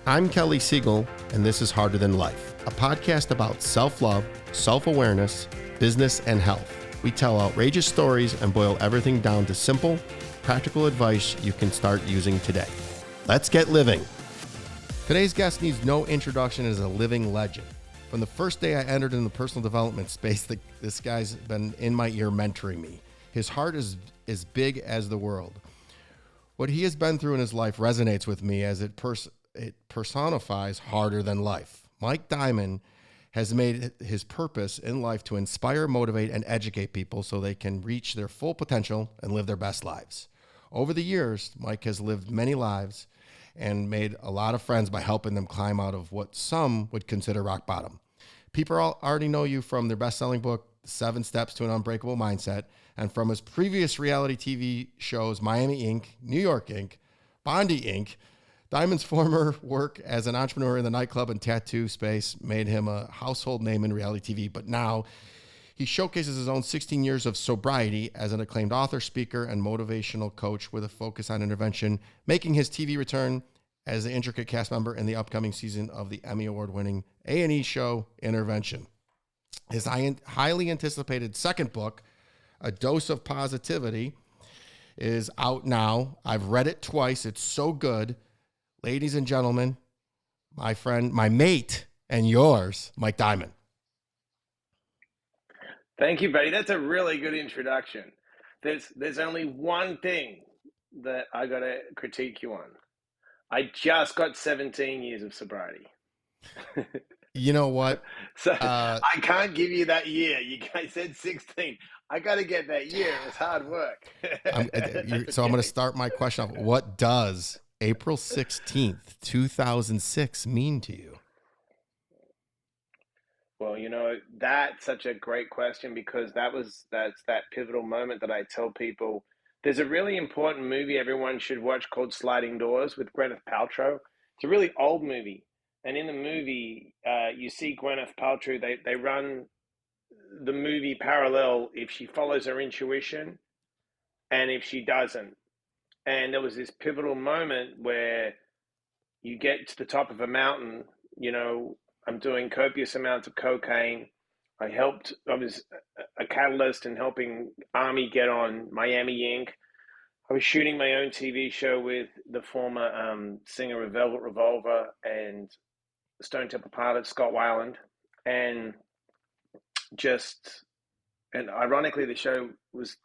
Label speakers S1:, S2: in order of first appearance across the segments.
S1: I'm Kelly Siegel, and this is Harder Than Life, a podcast about self-love, self-awareness, business, and health. We tell outrageous stories and boil everything down to simple, practical advice you can start using today. Let's get living. Today's guest needs no introduction as a living legend. From the first day I entered in the personal development space, this guy's been in my ear mentoring me. His heart is as big as the world. What he has been through in his life resonates with me as it personifies harder than life. Mike Diamond has made his purpose in life to inspire, motivate, and educate people so they can reach their full potential and live their best lives. Over the years, Mike has lived many lives and made a lot of friends by helping them climb out of what some would consider rock bottom. People already know you from their best-selling book, 7 Steps to an Unbreakable Mindset, and from his previous reality TV shows, Miami Inc., New York Inc., Bondi Inked. Diamond's former work as an entrepreneur in the nightclub and tattoo space made him a household name in reality TV, but now he showcases his own 16 years of sobriety as an acclaimed author, speaker, and motivational coach with a focus on intervention, making his TV return as an intricate cast member in the upcoming season of the Emmy-Award Winning A&E show, Intervention. His highly anticipated second book, A Dose of Positivity, is out now. I've read it twice. It's so good. Ladies and gentlemen, my friend, my mate, and yours, Mike Diamond.
S2: Thank you, buddy. That's a really good introduction. There's only one thing that I got to critique you on. I just got 17 years of sobriety.
S1: You know what?
S2: So I can't give you that year. You guys said 16. I got to get that year. It was hard work.
S1: So I'm going to start my question off. What does April 16th, 2006 mean to you?
S2: Well, that's such a great question because that's that pivotal moment that I tell people. There's a really important movie everyone should watch called Sliding Doors with Gwyneth Paltrow. It's a really old movie. And in the movie, you see Gwyneth Paltrow, they run the movie parallel if she follows her intuition and if she doesn't. And there was this pivotal moment where you get to the top of a mountain. I'm doing copious amounts of cocaine. I was a catalyst in helping Army get on Miami Inc. I was shooting my own TV show with the former singer of Velvet Revolver and Stone Temple Pilots, Scott Weiland. And ironically, the show was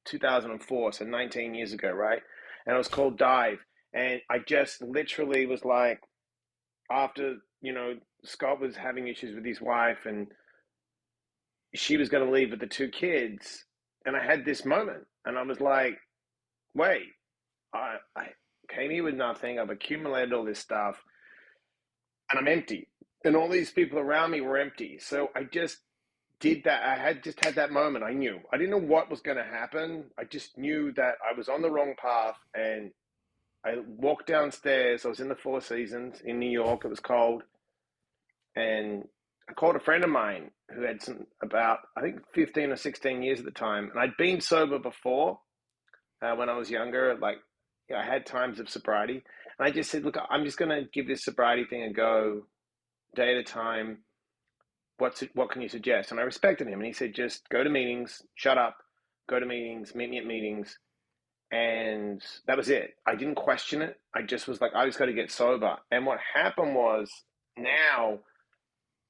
S2: 2004, so 19 years ago, right? And it was called Dive. And I just literally was like, after, Scott was having issues with his wife and she was going to leave with the 2 kids. And I had this moment and I was like, wait, I came here with nothing. I've accumulated all this stuff and I'm empty. And all these people around me were empty. So I just did that. I had that moment. I knew. I didn't know what was going to happen. I just knew that I was on the wrong path. And I walked downstairs. I was in the Four Seasons in New York. It was cold. And I called a friend of mine who had about 15 or 16 years at the time. And I'd been sober before when I was younger. I had times of sobriety. And I just said, look, I'm just going to give this sobriety thing a go, day at a time. What can you suggest? And I respected him. And he said, just go to meetings, shut up, go to meetings, meet me at meetings. And that was it. I didn't question it. I just was like, I just got to get sober. And what happened was now,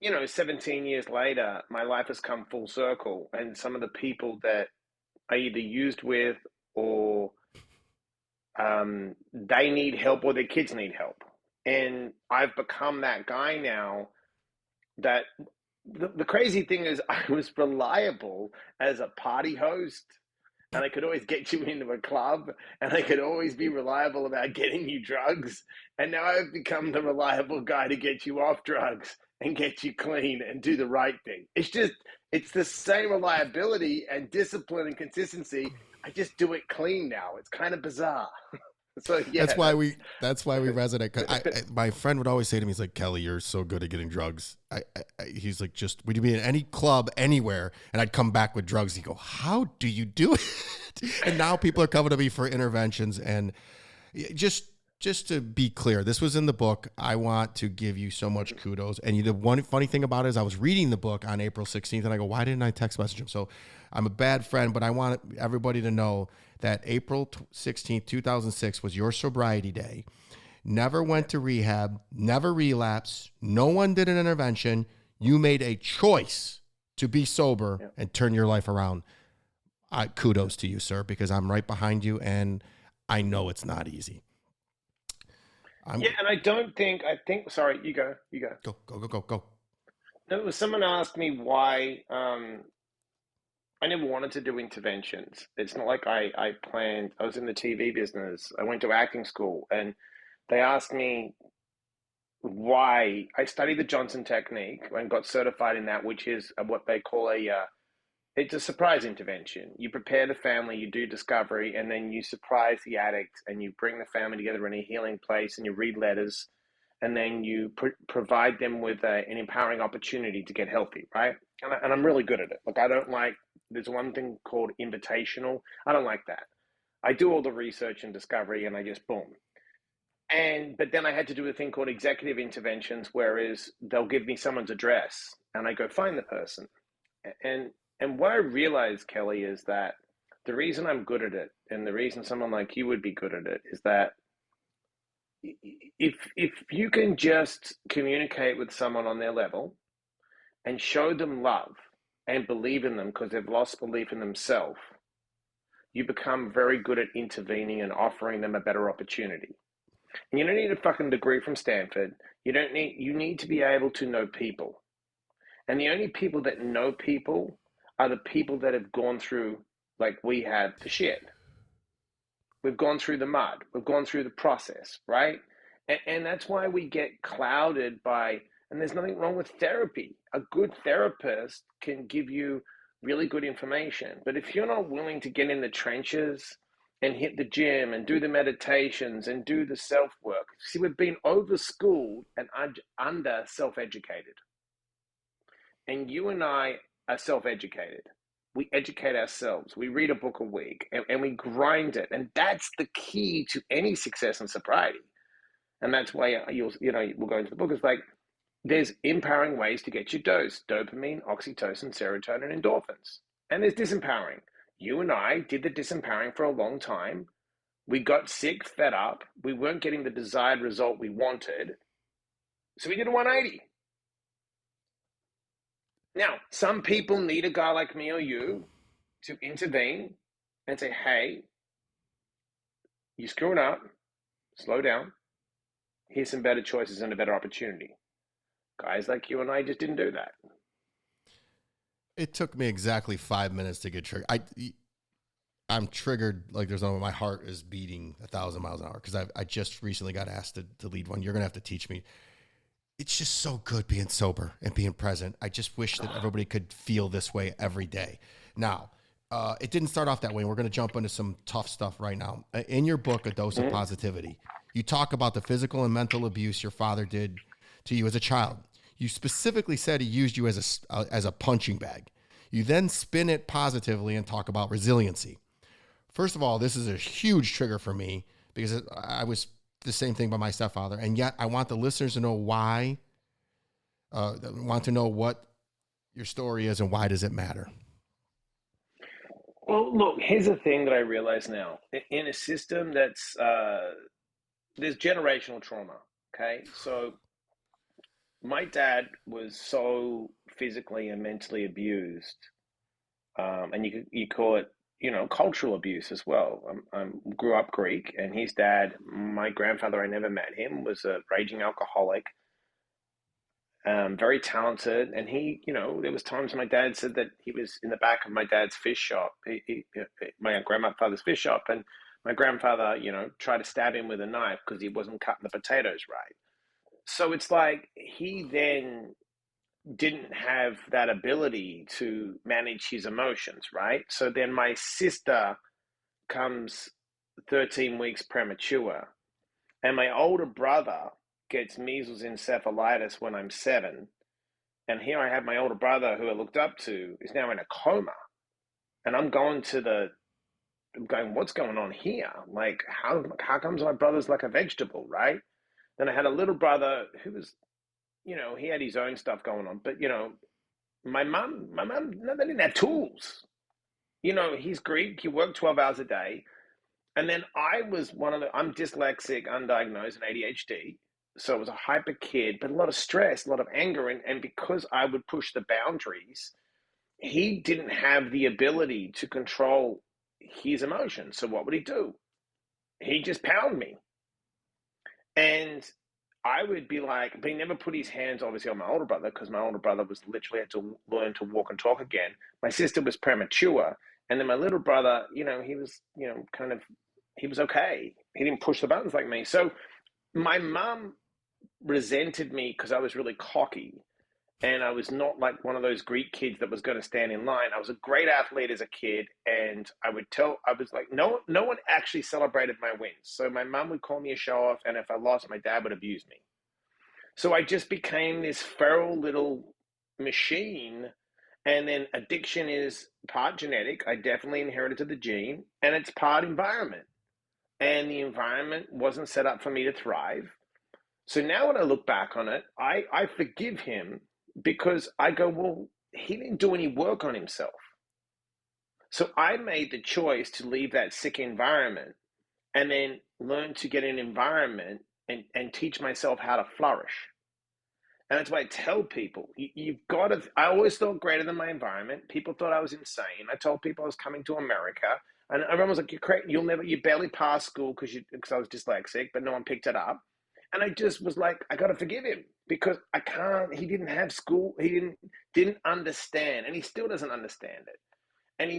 S2: 17 years later, my life has come full circle. And some of the people that I either used with or they need help or their kids need help. And I've become that guy now that the crazy thing is I was reliable as a party host and I could always get you into a club and I could always be reliable about getting you drugs. And now I've become the reliable guy to get you off drugs and get you clean and do the right thing. It's the same reliability and discipline and consistency. I just do it clean now. It's kind of bizarre. So yeah,
S1: that's why we resonate. 'Cause my friend would always say to me, he's like, Kelly, you're so good at getting drugs. He's like, just, would you be in any club anywhere? And I'd come back with drugs. He'd go, how do you do it? And now people are coming to me for interventions and just just to be clear, this was in the book. I want to give you so much kudos. And the one funny thing about it is I was reading the book on April 16th and I go, why didn't I text message him? So I'm a bad friend, but I want everybody to know that April 16th, 2006 was your sobriety day. Never went to rehab, never relapsed. No one did an intervention. You made a choice to be sober and turn your life around. Kudos to you, sir, because I'm right behind you and I know it's not easy.
S2: And I think, sorry, you go.
S1: Go.
S2: No, it was someone asked me why I never wanted to do interventions. It's not like I planned. I was in the TV business. I went to acting school, and they asked me why. I studied the Johnson technique and got certified in that, which is what they call it's a surprise intervention. You prepare the family, you do discovery, and then you surprise the addict, and you bring the family together in a healing place, and you read letters, and then you provide them with an empowering opportunity to get healthy, right? And I'm really good at it. Like, I don't like, there's one thing called invitational. I don't like that. I do all the research and discovery, and I just boom. But then I had to do a thing called executive interventions, whereas they'll give me someone's address, and I go find the person. And what I realized, Kelly, is that the reason I'm good at it, and the reason someone like you would be good at it, is that if you can just communicate with someone on their level and show them love and believe in them because they've lost belief in themselves, you become very good at intervening and offering them a better opportunity. And you don't need a fucking degree from Stanford. You need to be able to know people. And the only people that know people are the people that have gone through, like we have, the shit. We've gone through the mud. We've gone through the process, right? And that's why we get clouded by, and there's nothing wrong with therapy. A good therapist can give you really good information. But if you're not willing to get in the trenches and hit the gym and do the meditations and do the self-work, see, we've been over-schooled and under self-educated. And you and I are self-educated. We educate ourselves. We read a book a week and we grind it. And that's the key to any success in sobriety. And that's why we'll go into the book. It's like, there's empowering ways to get your dose: dopamine, oxytocin, serotonin, and endorphins. And there's disempowering. You and I did the disempowering for a long time. We got sick, fed up. We weren't getting the desired result we wanted. So we did a 180. Now, some people need a guy like me or you to intervene and say, hey, you're screwing up, slow down, here's some better choices and a better opportunity. Guys like you and I just didn't do that.
S1: It took me exactly 5 minutes to get triggered. I'm triggered like there's no, my heart is beating 1,000 miles an hour because I just recently got asked to lead one. You're going to have to teach me. It's just so good being sober and being present. I just wish that everybody could feel this way every day. Now, it didn't start off that way. We're going to jump into some tough stuff right now. In your book, A Dose of Positivity, you talk about the physical and mental abuse your father did to you as a child. You specifically said he used you as a punching bag. You then spin it positively and talk about resiliency. First of all, this is a huge trigger for me because I was the same thing by my stepfather. And yet I want the listeners to know why, want to know what your story is and why does it matter?
S2: Well, look, here's the thing that I realize now. In a system that's, there's generational trauma, okay? So my dad was so physically and mentally abused, and you call it, cultural abuse as well. I grew up Greek, and his dad, my grandfather, I never met him, was a raging alcoholic, very talented. And there was times my dad said that he was in the back of my dad's fish shop, my grandfather's fish shop, and my grandfather, tried to stab him with a knife because he wasn't cutting the potatoes right. So it's like he then didn't have that ability to manage his emotions, right? So then my sister comes 13 weeks premature, and my older brother gets measles encephalitis when I'm 7. And here I have my older brother, who I looked up to, is now in a coma. And I'm going to the going, what's going on here? Like, how comes my brother's like a vegetable, right? Then I had a little brother who was, he had his own stuff going on. But, my mom, no, they didn't have tools. He's Greek. He worked 12 hours a day. And then I was I'm dyslexic, undiagnosed, and ADHD. So I was a hyper kid, but a lot of stress, a lot of anger. And because I would push the boundaries, he didn't have the ability to control his emotions. So what would he do? He'd just pound me. And I would be like, but he never put his hands obviously on my older brother, because my older brother was literally had to learn to walk and talk again. My sister was premature. And then my little brother, he was, he was okay. He didn't push the buttons like me. So my mom resented me because I was really cocky. And I was not like one of those Greek kids that was going to stand in line. I was a great athlete as a kid, and I was like, no one actually celebrated my wins. So my mom would call me a show off, and if I lost, my dad would abuse me. So I just became this feral little machine. And then addiction is part genetic. I definitely inherited the gene, and it's part environment. And the environment wasn't set up for me to thrive. So now when I look back on it, I forgive him, because I go, well, he didn't do any work on himself. So I made the choice to leave that sick environment and then learn to get an environment and teach myself how to flourish. And that's why I tell people, you've got to, I always thought greater than my environment. People thought I was insane. I told people I was coming to America, and everyone was like, you're crazy. You barely passed school because I was dyslexic, but no one picked it up. And I just was like, I got to forgive him, because he didn't have school. He didn't understand, and he still doesn't understand it. And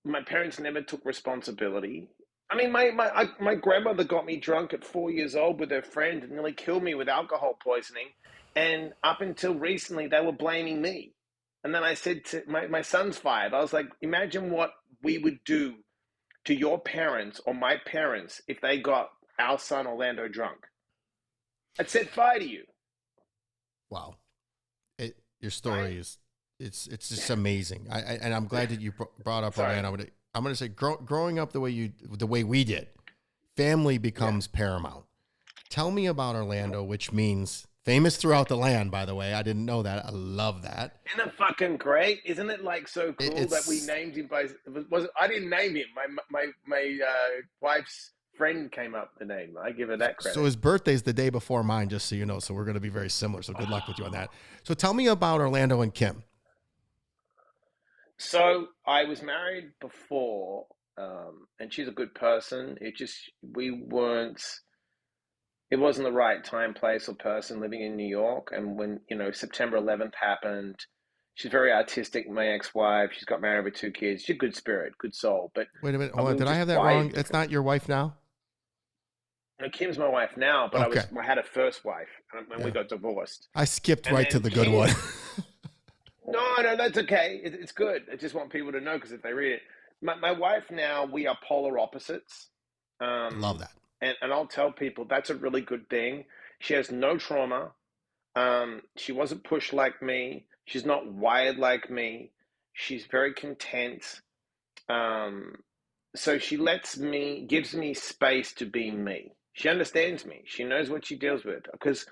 S2: my parents never took responsibility. I mean, my grandmother got me drunk at 4 years old with her friend and nearly killed me with alcohol poisoning. And up until recently, they were blaming me. And then I said to my son's 5, I was like, imagine what we would do to your parents or my parents if they got our son Orlando drunk. I'd set fire to you.
S1: Wow. Your story is, it's just amazing. And I'm glad that you brought up Orlando. I'm going to say growing up the way we did, family becomes paramount. Tell me about Orlando, which means famous throughout the land, by the way. I didn't know that. I love that.
S2: Isn't it fucking great? Isn't it like so cool that we named him by, I didn't name him. My wife's friend came up with the name. I give her that credit.
S1: So his birthday's the day before mine, just so you know. So we're going to be very similar. So good luck with you on that. So tell me about Orlando and Kim.
S2: So I was married before, and she's a good person. It wasn't the right time, place, or person living in New York. And when, September 11th happened, she's very artistic, my ex-wife. She's got married with 2 kids. She's a good spirit, good soul. But
S1: wait a minute. Hold on. Did I have that wrong? It's not your wife now?
S2: No, Kim's my wife now, but
S1: okay.
S2: I had a first wife when we got divorced.
S1: I skipped right to the good one.
S2: No, that's okay. It's good. I just want people to know, because if they read it, my wife now, we are polar opposites.
S1: Love that.
S2: And I'll tell people that's a really good thing. She has no trauma. She wasn't pushed like me. She's not wired like me. She's very content. So she gives me space to be me. She understands me. She knows what she deals with. Because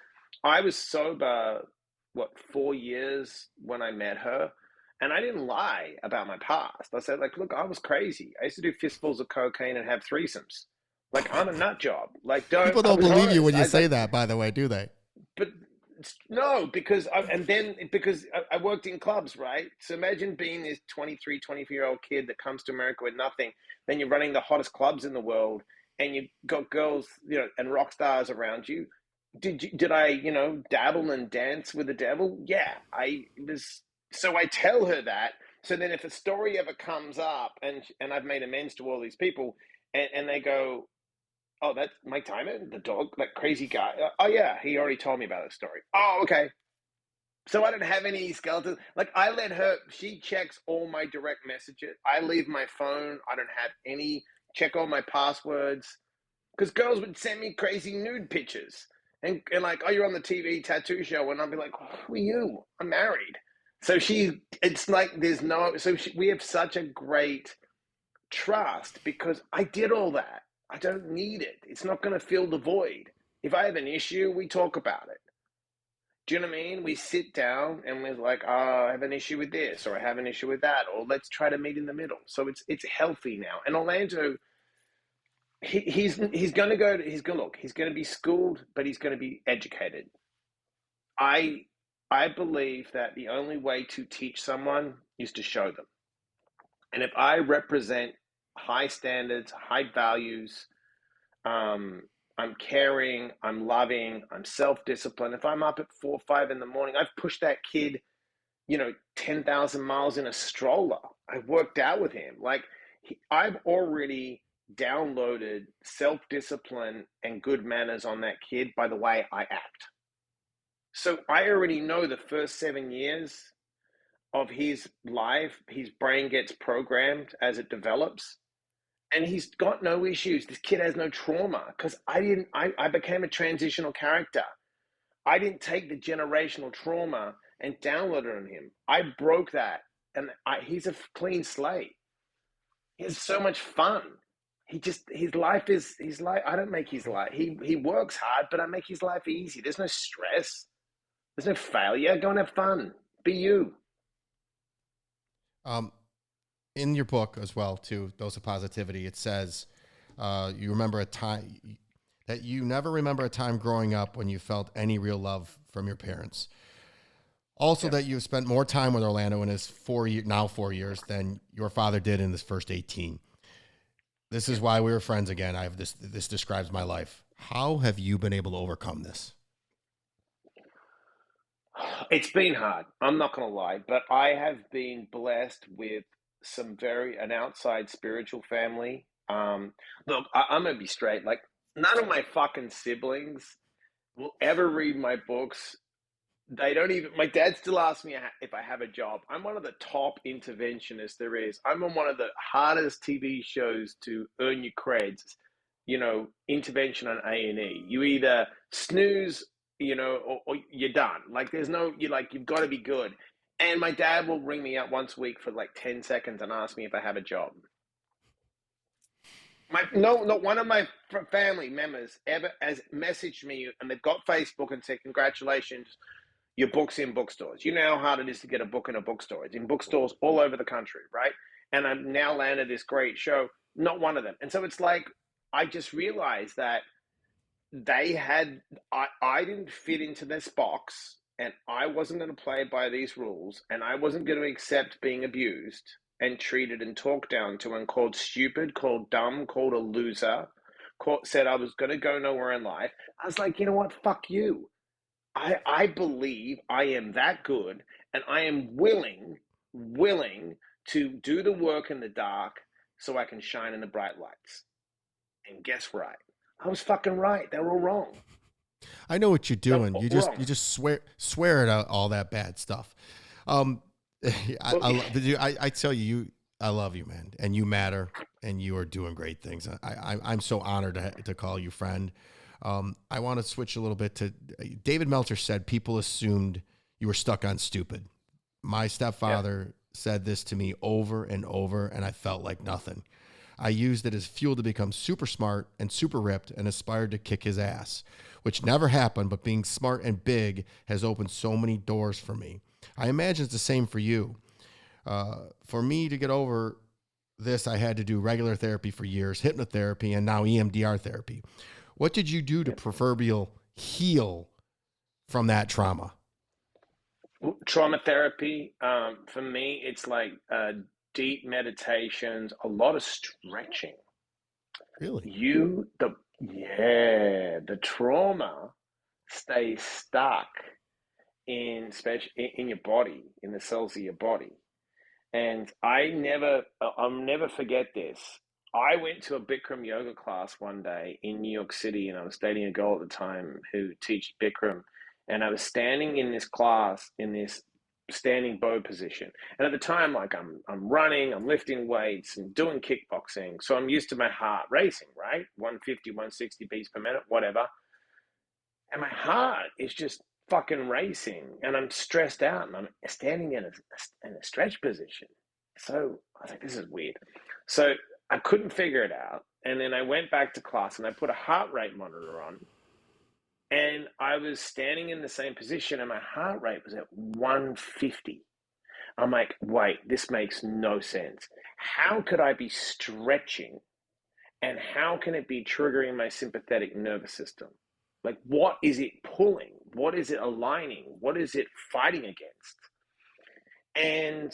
S2: I was sober, 4 years when I met her, and I didn't lie about my past. I said, look, I was crazy. I used to do fistfuls of cocaine and have threesomes. I'm a nut job.
S1: People don't believe you when you say that, by the way, do they?
S2: But no, because I worked in clubs, right? So imagine being this 23, 24-year-old kid that comes to America with nothing. Then you're running the hottest clubs in the world, and you've got girls, and rock stars around you. Did I, dabble and dance with the devil? Yeah, I was. So I tell her that. So then if a story ever comes up, and I've made amends to all these people, and they go, oh, that's Mike Tyman, the dog, that crazy guy. Oh, yeah, he already told me about this story. Oh, okay. So I don't have any skeletons. I let her, she checks all my direct messages. I leave my phone. I don't have check all my passwords. Because girls would send me crazy nude pictures. And oh, you're on the TV tattoo show. And I'll be like, who are you? I'm married. So we have such a great trust because I did all that. I don't need it. It's not going to fill the void. If I have an issue, we talk about it. Do you know what I mean? We sit down and we're like, oh, I have an issue with this, or I have an issue with that, or let's try to meet in the middle. So it's healthy now. And Orlando, he's going to go. He's going to look. He's going to be schooled, but he's going to be educated. I I believe that the only way to teach someone is to show them. And if I represent high standards, high values, um, I'm caring, I'm loving, I'm self-disciplined. If I'm up at 4 or 5 in the morning, I've pushed that kid, 10,000 miles in a stroller. I've worked out with him. Like I've already downloaded self-discipline and good manners on that kid by the way I act. So I already know the first 7 years of his life, his brain gets programmed as it develops. And he's got no issues. This kid has no trauma because I became a transitional character. I didn't take the generational trauma and download it on him. I broke that, and he's a clean slate. He has so much fun. His life is his life. I don't make his life. He works hard, but I make his life easy. There's no stress. There's no failure. Go and have fun. Be you.
S1: In your book as well, too, Dose of Positivity, it says you remember a time that you never remember a time growing up when you felt any real love from your parents. Also, that you've spent more time with Orlando in his 4 years than your father did in his first 18. This is why we were friends again. I have this describes my life. How have you been able to overcome this?
S2: It's been hard. I'm not going to lie, but I have been blessed with an outside spiritual family. Look, I'm going to be straight. Like, none of my fucking siblings will ever read my books. They don't even, my dad still asks me if I have a job. I'm one of the top interventionists there is. I'm on one of the hardest TV shows to earn your creds, intervention on A&E. You either snooze, or you're done. Like you've got to be good. And my dad will ring me up once a week for like 10 seconds and ask me if I have a job. Not one of my family members ever has messaged me, and they've got Facebook and said, congratulations, your book's in bookstores. You know how hard it is to get a book in a bookstore. It's in bookstores all over the country, right? And I've now landed this great show, not one of them. And so it's like, I just realized that I didn't fit into this box, and I wasn't going to play by these rules, and I wasn't going to accept being abused and treated and talked down to and called stupid, called dumb, called a loser, said I was going to go nowhere in life. I was like, you know what? Fuck you. I believe I am that good, and I am willing to do the work in the dark so I can shine in the bright lights. And guess what? I was fucking right. They were all wrong.
S1: I know what you're doing. You just swear at all that bad stuff. I tell you, I love you, man, and you matter, and you are doing great things. I'm so honored to call you friend. I want to switch a little bit to David Meltzer said people assumed you were stuck on stupid. My stepfather said this to me over and over, and I felt like nothing. I used it as fuel to become super smart and super ripped and aspired to kick his ass, which never happened, but being smart and big has opened so many doors for me. I imagine it's the same for you. For me to get over this, I had to do regular therapy for years, hypnotherapy, and now EMDR therapy. What did you do to proverbial heal from that trauma?
S2: Trauma therapy, for me, it's like deep meditations, a lot of stretching.
S1: Really?
S2: The trauma stays stuck in your body, in the cells of your body. And I'll never forget this. I went to a Bikram yoga class one day in New York City, and I was dating a girl at the time who teach Bikram. And I was standing in this class in this standing bow position. And at the time, like I'm running, I'm lifting weights and doing kickboxing. So I'm used to my heart racing, right? 150, 160 beats per minute, whatever. And my heart is just fucking racing, and I'm stressed out, and I'm standing in a stretch position. So I was like, this is weird. So I couldn't figure it out. And then I went back to class and I put a heart rate monitor on. And I was standing in the same position and my heart rate was at 150. I'm like, wait, this makes no sense. How could I be stretching and how can it be triggering my sympathetic nervous system? Like, what is it pulling? What is it aligning? What is it fighting against? And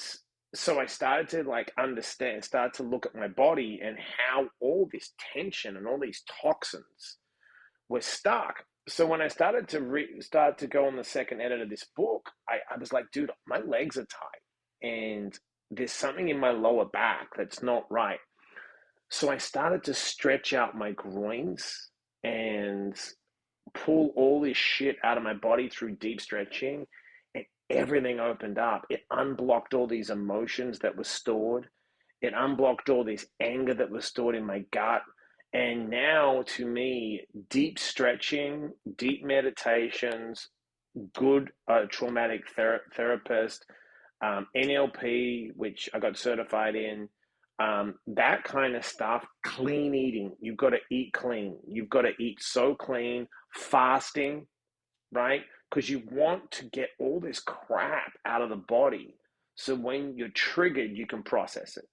S2: so I started to start to look at my body and how all this tension and all these toxins were stuck. So when I started to start to go on the second edit of this book, I was like, dude, my legs are tight and there's something in my lower back that's not right. So I started to stretch out my groins and pull all this shit out of my body through deep stretching, and everything opened up. It unblocked all these emotions that were stored. It unblocked all this anger that was stored in my gut. And now, to me, deep stretching, deep meditations, good traumatic therapist, NLP, which I got certified in, that kind of stuff, clean eating. You've got to eat clean. You've got to eat so clean, fasting, right? Because you want to get all this crap out of the body. So when you're triggered, you can process it.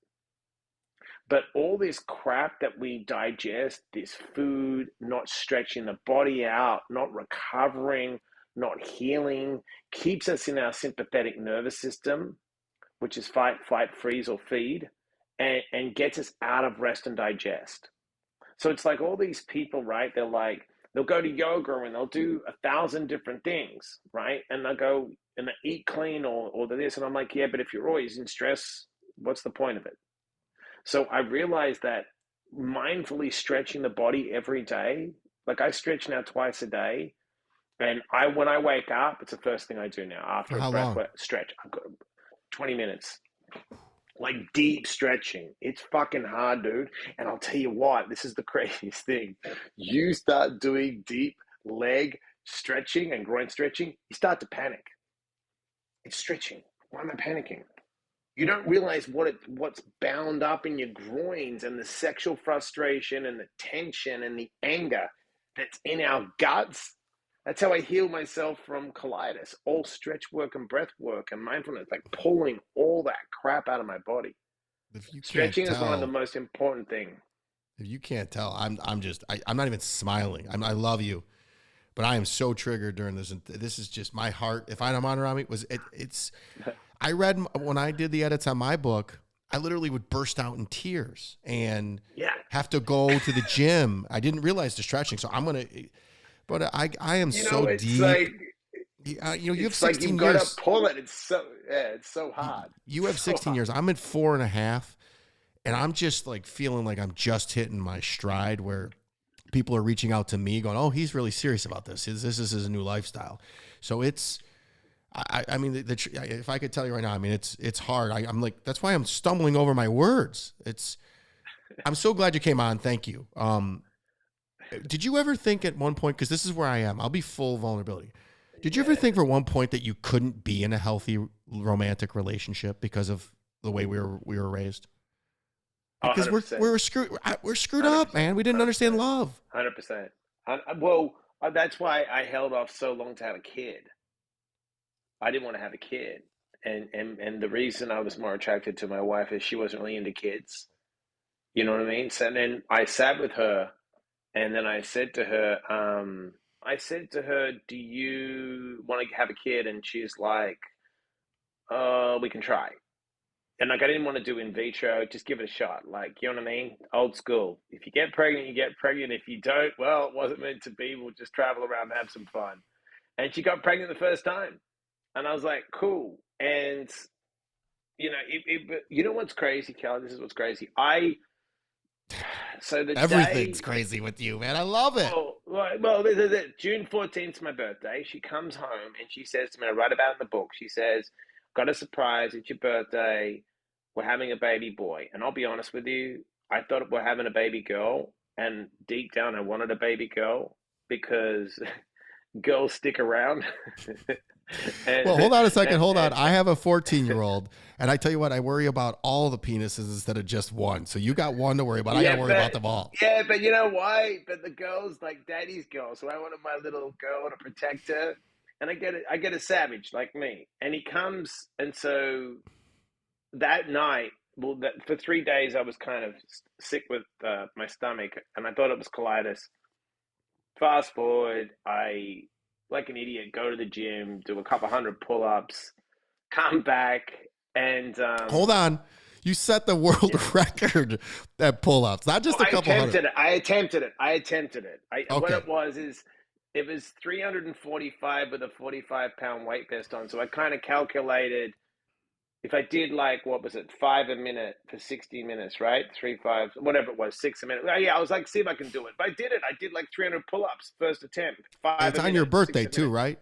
S2: But all this crap that we digest, this food, not stretching the body out, not recovering, not healing, keeps us in our sympathetic nervous system, which is fight, freeze, or feed, and gets us out of rest and digest. So it's like all these people, right? They'll go to yoga and they'll do 1,000 different things, right? And they'll go and they eat clean or this. And I'm like, yeah, but if you're always in stress, what's the point of it? So I realized that mindfully stretching the body every day, like I stretch now twice a day. And when I wake up, it's the first thing I do now
S1: For
S2: after a
S1: how
S2: breath
S1: long?
S2: stretch. I've got 20 minutes, like deep stretching. It's fucking hard, dude. And I'll tell you what, this is the craziest thing. You start doing deep leg stretching and groin stretching, you start to panic. It's stretching. Why am I panicking? You don't realize what's bound up in your groins and the sexual frustration and the tension and the anger that's in our guts. That's how I heal myself from colitis. All stretch work and breath work and mindfulness, like pulling all that crap out of my body.
S1: If you can't
S2: Stretching is one of the
S1: tell,
S2: most important things.
S1: if you can't tell, I'm not even smiling. I love you, but I am so triggered during this. And this is just my heart. If I don't mind around me, it's. I read when I did the edits on my book, I literally would burst out in tears and
S2: Yeah.
S1: have to go to the gym. I didn't realize the stretching, so but I am so
S2: It's
S1: deep.
S2: like
S1: You have
S2: it's like you've
S1: 16
S2: got to
S1: years.
S2: pull it. It's so hard.
S1: You have
S2: It's so
S1: 16
S2: hard.
S1: years. I'm at 4.5, and I'm just like feeling like I'm just hitting my stride where people are reaching out to me going, oh, he's really serious about this. This is his new lifestyle. So I mean, if I could tell you right now, I mean, it's hard. I'm like, that's why I'm stumbling over my words. I'm so glad you came on. Thank you. Did you ever think at one point, because this is where I am, I'll be full vulnerability. Did you ever
S2: Yeah.
S1: think for one point that you couldn't be in a healthy romantic relationship because of the way we were raised?
S2: Oh,
S1: Because
S2: 100%.
S1: we're screwed up,
S2: 100%.
S1: man. We didn't understand
S2: 100%.
S1: love.
S2: 100%. Well, that's why I held off so long to have a kid. I didn't want to have a kid. And the reason I was more attracted to my wife is she wasn't really into kids. You know what I mean? So then I sat with her and then I said to her, do you want to have a kid? And she's like, we can try. And like, I didn't want to do in vitro, just give it a shot. Like, you know what I mean? Old school. If you get pregnant, you get pregnant. If you don't, well, it wasn't meant to be. We'll just travel around and have some fun. And she got pregnant the first time. And I was like, cool. And, you know what's crazy, Cal? This is what's crazy. So the
S1: Everything's
S2: day,
S1: crazy with you, man. I love it.
S2: this is it. June 14th is my birthday. She comes home and she says to me, I write about it in the book. She says, got a surprise. It's your birthday. We're having a baby boy. And I'll be honest with you, I thought we're having a baby girl. And deep down, I wanted a baby girl because girls stick around.
S1: Well, hold on a second.
S2: and,
S1: Hold on.
S2: and,
S1: I have a 14-year-old, and I tell you what, I worry about all the penises instead of just one. So you got one to worry about. I got to worry about them all.
S2: Yeah, but you know why? But the girls, like daddy's girl. So I wanted my little girl to protect her. And I get a savage like me. And he comes, and so that night, well, for 3 days, I was kind of sick with my stomach, and I thought it was colitis. Fast forward, I, like an idiot, go to the gym, do a couple hundred pull-ups, come back, and
S1: Hold on. You set the world
S2: yeah.
S1: record at pull-ups, not just a couple hundred.
S2: I attempted it. What
S1: Okay.
S2: it was is it was 345 with a 45-pound weight vest on. So I kind of calculated if I did like, what was it, 5 a minute for 60 minutes, right? 3, 5, whatever it was, 6 a minute. Yeah, I was like, see if I can do it. But I did it. I did like 300 pull-ups first attempt, 5
S1: And it's
S2: a
S1: on
S2: minute,
S1: your
S2: 6
S1: birthday
S2: a
S1: too,
S2: minute.
S1: right?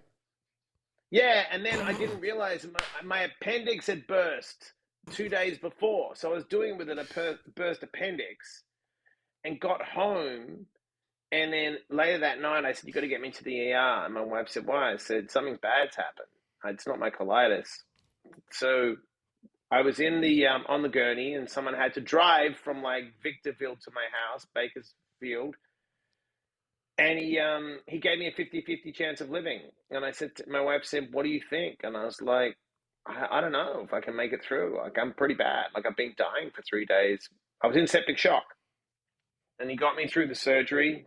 S2: Yeah, and then I didn't realize my appendix had burst 2 days before. So I was doing with a burst appendix and got home. And then later that night, I said, you got to get me to the ER. And my wife said, why? I said, something bad's happened. It's not my colitis. So I was in the on the gurney, and someone had to drive from like Victorville to my house, Bakersfield. And he gave me a 50-50 chance of living. And I said, my wife said, what do you think? And I was like, I don't know if I can make it through. Like, I'm pretty bad. Like, I've been dying for 3 days. I was in septic shock. And he got me through the surgery.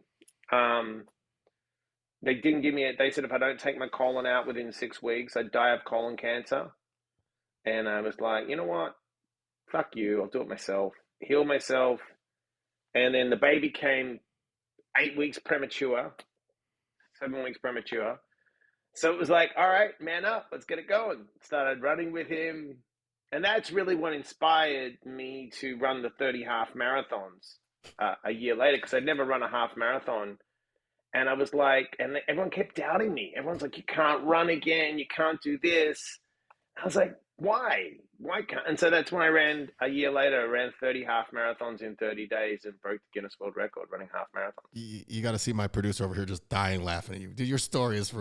S2: They didn't give me it. They said if I don't take my colon out within 6 weeks, I'd die of colon cancer. And I was like, you know what? Fuck you. I'll do it myself. Heal myself. And then the baby came 8 weeks premature, 7 weeks premature. So it was like, all right, man up. Let's get it going. Started running with him. And that's really what inspired me to run the 30 half marathons a year later, because I'd never run a half marathon. And I was like, and everyone kept doubting me. Everyone's like, you can't run again. You can't do this. I was like, why? Why can't? And so that's when I ran a year later. I ran 30 half marathons in 30 days and broke the Guinness World Record running half marathons.
S1: You got to see my producer over here just dying laughing at you. Dude, your story is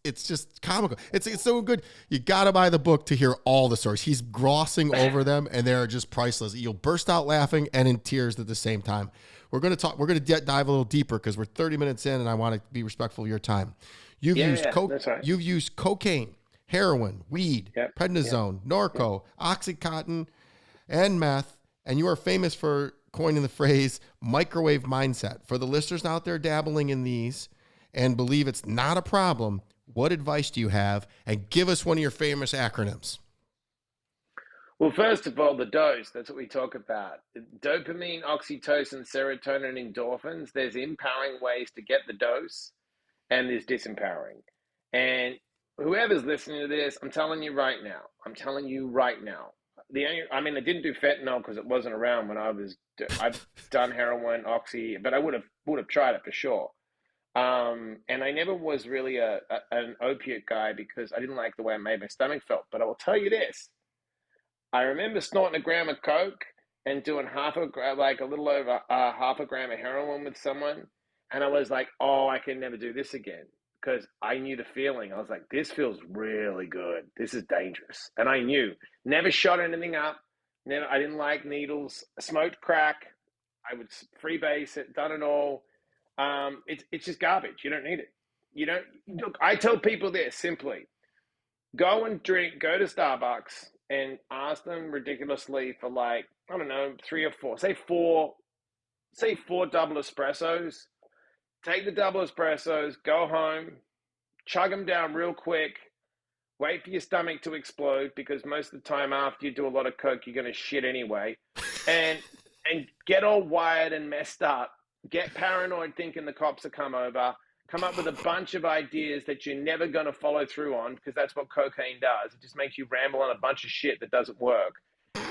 S1: it's just comical. It's so good. You got to buy the book to hear all the stories. He's glossing over them, and they're just priceless. You'll burst out laughing and in tears at the same time. We're going to dive a little deeper because we're 30 minutes in, and I want to be respectful of your time. You've used cocaine, heroin, weed, prednisone, Norco, Oxycontin, and meth, and you are famous for coining the phrase microwave mindset. For the listeners out there dabbling in these and believe it's not a problem, what advice do you have? And give us one of your famous acronyms.
S2: Well, first of all, the dose, that's what we talk about. Dopamine, oxytocin, serotonin, endorphins. There's empowering ways to get the dose, and there's disempowering. And whoever's listening to this, I'm telling you right now. I didn't do fentanyl because it wasn't around when I've done heroin, oxy, but I would have tried it for sure. And I never was really an opiate guy because I didn't like the way it made my stomach felt. But I will tell you this. I remember snorting a gram of coke and doing a little over half a gram of heroin with someone. And I was like, oh, I can never do this again. Because I knew the feeling. I was like, this feels really good. This is dangerous. And I knew. Never shot anything up. I didn't like needles. Smoked crack. I would freebase it, done it all. It's just garbage. You don't need it. Look, I tell people this simply. Go to Starbucks and ask them ridiculously for like, I don't know, 3 or 4. Say four double espressos. Take the double espressos, go home, chug them down real quick, wait for your stomach to explode because most of the time after you do a lot of coke, you're going to shit anyway. And get all wired and messed up. Get paranoid thinking the cops will come over. Come up with a bunch of ideas that you're never going to follow through on because that's what cocaine does. It just makes you ramble on a bunch of shit that doesn't work.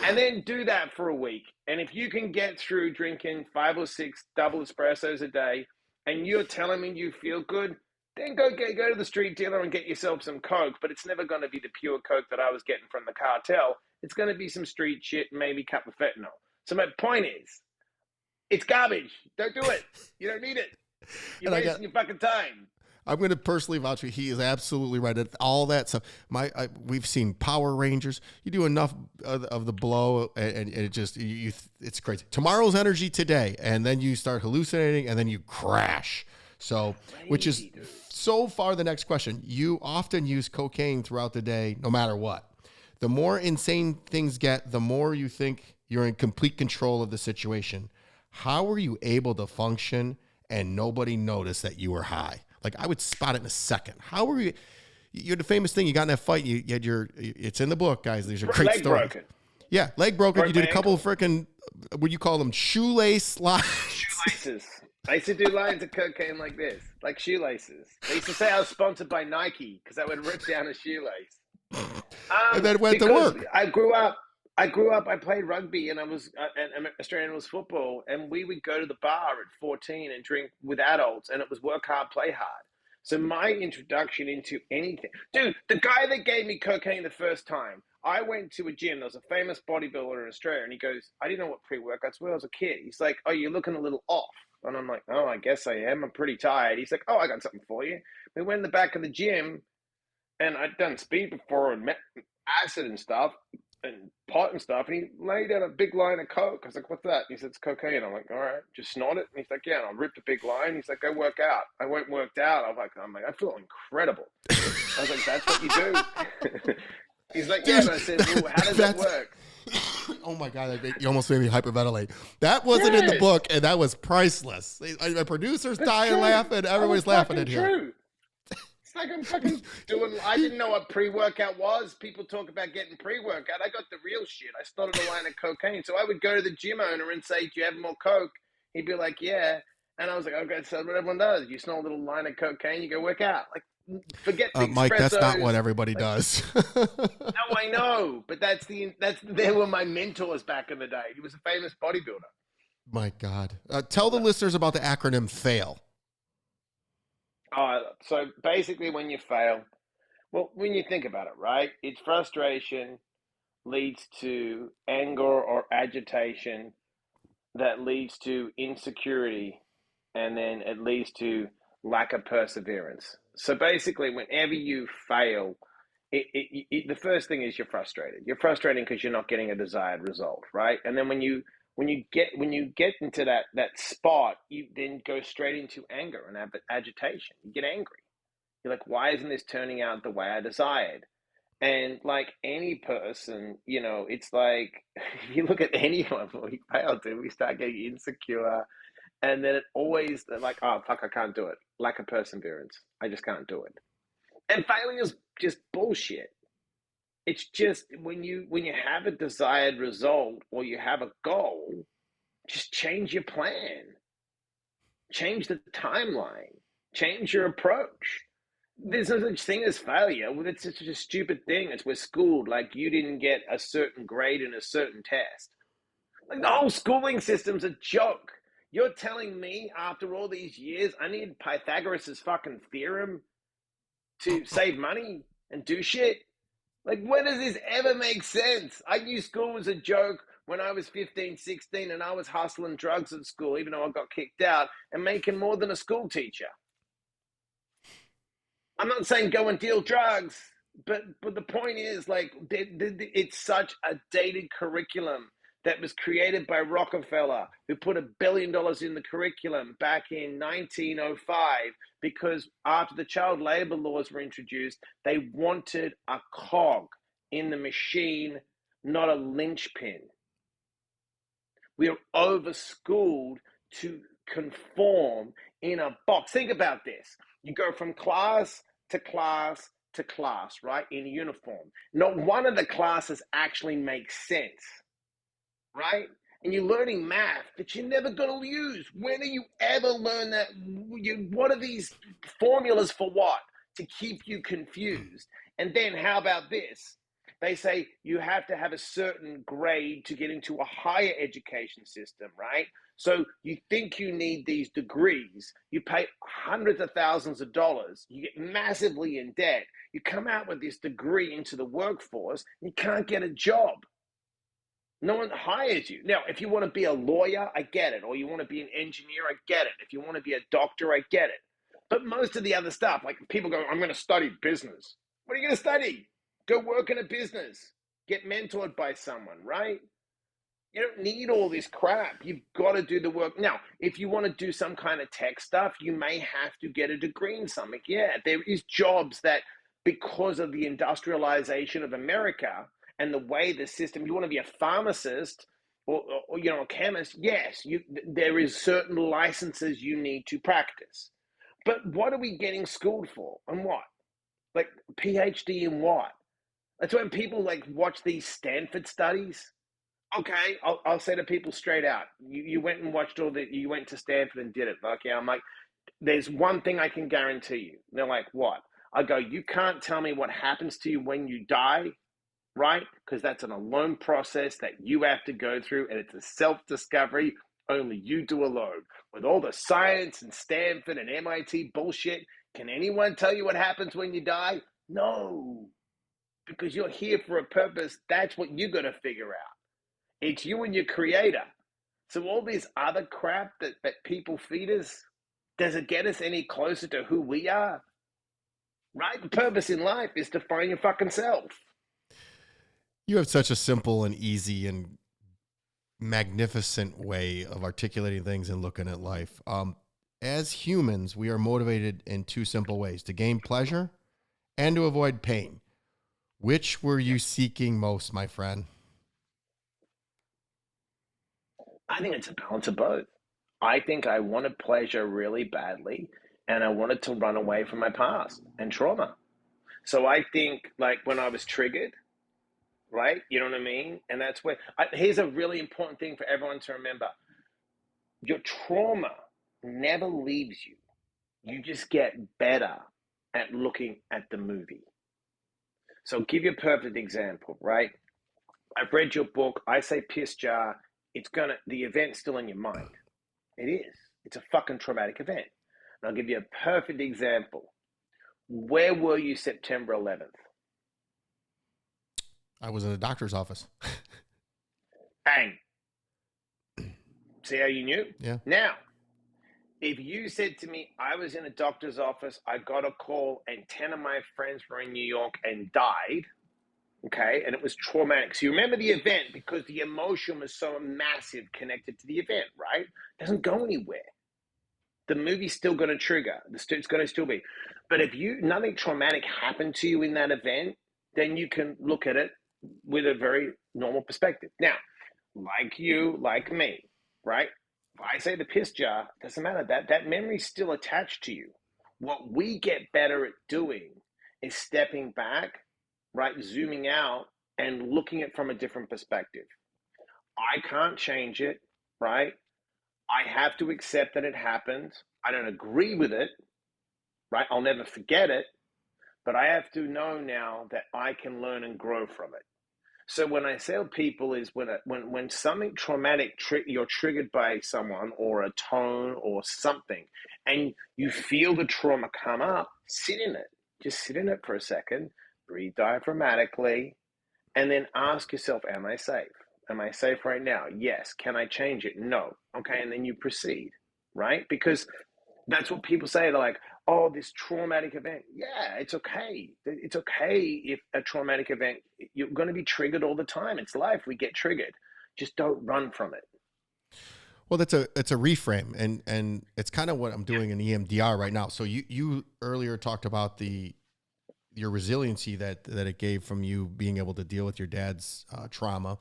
S2: And then do that for a week. And if you can get through drinking 5 or 6 double espressos a day, and you're telling me you feel good, then go to the street dealer and get yourself some coke. But it's never going to be the pure coke that I was getting from the cartel. It's going to be some street shit, maybe a cup of fentanyl. So my point is, it's garbage. Don't do it. You don't need it. You're wasting your fucking time.
S1: I'm going to personally vouch for you. He is absolutely right. All that stuff. We've seen Power Rangers. You do enough of the blow, and it just it's crazy. Tomorrow's energy today, and then you start hallucinating, and then you crash. So, which is so far the next question. You often use cocaine throughout the day, no matter what. The more insane things get, the more you think you're in complete control of the situation. How were you able to function and nobody noticed that you were high? Like, I would spot it in a second. How were you? You're the famous thing. You got in that fight. You had it's in the book, guys. These are great stories. Broken. Yeah, leg broken. You did a couple of freaking, what do you call them? Shoelace lines.
S2: Shoelaces. I used to do lines of cocaine like this, like shoelaces. They used to say I was sponsored by Nike because I would rip down a shoelace.
S1: And then went to work.
S2: I grew up. I played rugby, and I was Australian rules football, and we would go to the bar at 14 and drink with adults, and it was work hard, play hard. So my introduction into anything, dude, the guy that gave me cocaine the first time, I went to a gym. There was a famous bodybuilder in Australia, and he goes, I didn't know what pre-workouts were. I was a kid. He's like, oh, you're looking a little off. And I'm like, oh, I guess I am. I'm pretty tired. He's like, oh, I got something for you. We went in the back of the gym, and I'd done speed before and acid and stuff and pot and stuff. And he laid out a big line of coke. I was like, what's that? He said, it's cocaine. I'm like, all right, just snort it. And he's like, yeah. And I ripped a big line. He's like, go work out. I went worked out. I'm like, I feel incredible. I was like, that's what you do. He's like, yeah. And I said, well, how does that work?
S1: Oh my God, you almost made me hyperventilate. That wasn't in the book, and that was priceless. My producer's dying laughing. Everybody's laughing in here.
S2: It's like I'm fucking doing, I didn't know what pre-workout was. People talk about getting pre-workout. I got the real shit. I started a line of cocaine. So I would go to the gym owner and say, do you have more coke? He'd be like, yeah. And I was like, okay, so what everyone does. You snort a little line of cocaine, you go work out. Like, forget the
S1: Mike, that's not what everybody does.
S2: No, I know, but they were my mentors back in the day. He was a famous bodybuilder.
S1: My God. Tell the listeners about the acronym FAIL.
S2: So basically when you fail, well, when you think about it, right, it's frustration leads to anger or agitation that leads to insecurity, and then it leads to lack of perseverance. So basically, whenever you fail, the first thing is you're frustrated. You're frustrated because you're not getting a desired result, right? And then when you get into that spot, you then go straight into anger and agitation. You get angry. You're like, why isn't this turning out the way I desired? And like any person, it's like, if you look at anyone when we fail to, we start getting insecure. And then it always like, oh, fuck, I can't do it. Lack of perseverance. I just can't do it. And failure is just bullshit. It's just when you have a desired result or you have a goal, just change your plan. Change the timeline. Change your approach. There's no such thing as failure. Well, it's such a stupid thing. It's we're schooled like you didn't get a certain grade in a certain test. Like the whole schooling system's a joke. You're telling me after all these years I need Pythagoras' fucking theorem to save money and do shit? Like, when does this ever make sense? I knew school was a joke when I was 15, 16, and I was hustling drugs at school, even though I got kicked out, and making more than a school teacher. I'm not saying go and deal drugs, but the point is, like, it's such a dated curriculum that was created by Rockefeller, who put $1 billion in the curriculum back in 1905, because after the child labor laws were introduced, they wanted a cog in the machine, not a linchpin. We are over-schooled to conform in a box. Think about this. You go from class to class to class, right, in uniform. Not one of the classes actually makes sense, right? And you're learning math that you're never going to use. When do you ever learn that? What are these formulas for what? To keep you confused. And then how about this? They say you have to have a certain grade to get into a higher education system, right? So you think you need these degrees. You pay hundreds of thousands of dollars. You get massively in debt. You come out with this degree into the workforce. You can't get a job. No one hires you. Now, if you want to be a lawyer, I get it. Or you want to be an engineer, I get it. If you want to be a doctor, I get it. But most of the other stuff, like people go, I'm going to study business. What are you going to study? Go work in a business. Get mentored by someone, right? You don't need all this crap. You've got to do the work. Now, if you want to do some kind of tech stuff, you may have to get a degree in something. Yeah, there is jobs that, because of the industrialization of America and the way the system, you want to be a pharmacist or a chemist, yes, there is certain licenses you need to practice. But what are we getting schooled for? And what? Like PhD in what? That's when people like watch these Stanford studies. Okay, I'll say to people straight out, you went and watched you went to Stanford and did it. Okay, I'm like, there's one thing I can guarantee you. And they're like, what? I go, you can't tell me what happens to you when you die, right? Because that's an alone process that you have to go through, and it's a self-discovery only you do alone. With all the science and Stanford and MIT bullshit, can anyone tell you what happens when you die? No, because you're here for a purpose. That's what you got to figure out. It's you and your creator. So all this other crap that people feed us, does it get us any closer to who we are? Right? The purpose in life is to find your fucking self.
S1: You have such a simple and easy and magnificent way of articulating things and looking at life. As humans, we are motivated in two simple ways: to gain pleasure and to avoid pain. Which were you seeking most, my friend?
S2: I think it's a balance of both. I think I wanted pleasure really badly, and I wanted to run away from my past and trauma. So I think, like, when I was triggered, right? You know what I mean? And that's where, here's a really important thing for everyone to remember: your trauma never leaves you. You just get better at looking at the movie. So I'll give you a perfect example, right? I've read your book. I say piss jar. The event's still in your mind. It is. It's a fucking traumatic event. And I'll give you a perfect example. Where were you September 11th?
S1: I was in a doctor's office.
S2: Bang. See how you knew?
S1: Yeah.
S2: Now, if you said to me, I was in a doctor's office, I got a call, and 10 of my friends were in New York and died, okay, and it was traumatic. So you remember the event because the emotion was so massive connected to the event, right? It doesn't go anywhere. The movie's still going to trigger. It's going to still be. But if nothing traumatic happened to you in that event, then you can look at it with a very normal perspective. Now, like you, like me, right? If I say the piss jar, doesn't matter. That memory's still attached to you. What we get better at doing is stepping back, right? Zooming out and looking at it from a different perspective. I can't change it, right? I have to accept that it happened. I don't agree with it, right? I'll never forget it, but I have to know now that I can learn and grow from it. So when I tell people is when something traumatic, you're triggered by someone or a tone or something, and you feel the trauma come up, sit in it. Just sit in it for a second, breathe diaphragmatically, and then ask yourself, am I safe? Am I safe right now? Yes. Can I change it? No. Okay, and then you proceed, right? Because that's what people say. They're like, oh, this traumatic event. Yeah, it's okay. It's okay if a traumatic event, you're going to be triggered all the time. It's life. We get triggered. Just don't run from it.
S1: Well, it's a reframe, and it's kind of what I'm doing in EMDR right now. So you earlier talked about your resiliency that it gave from you being able to deal with your dad's trauma.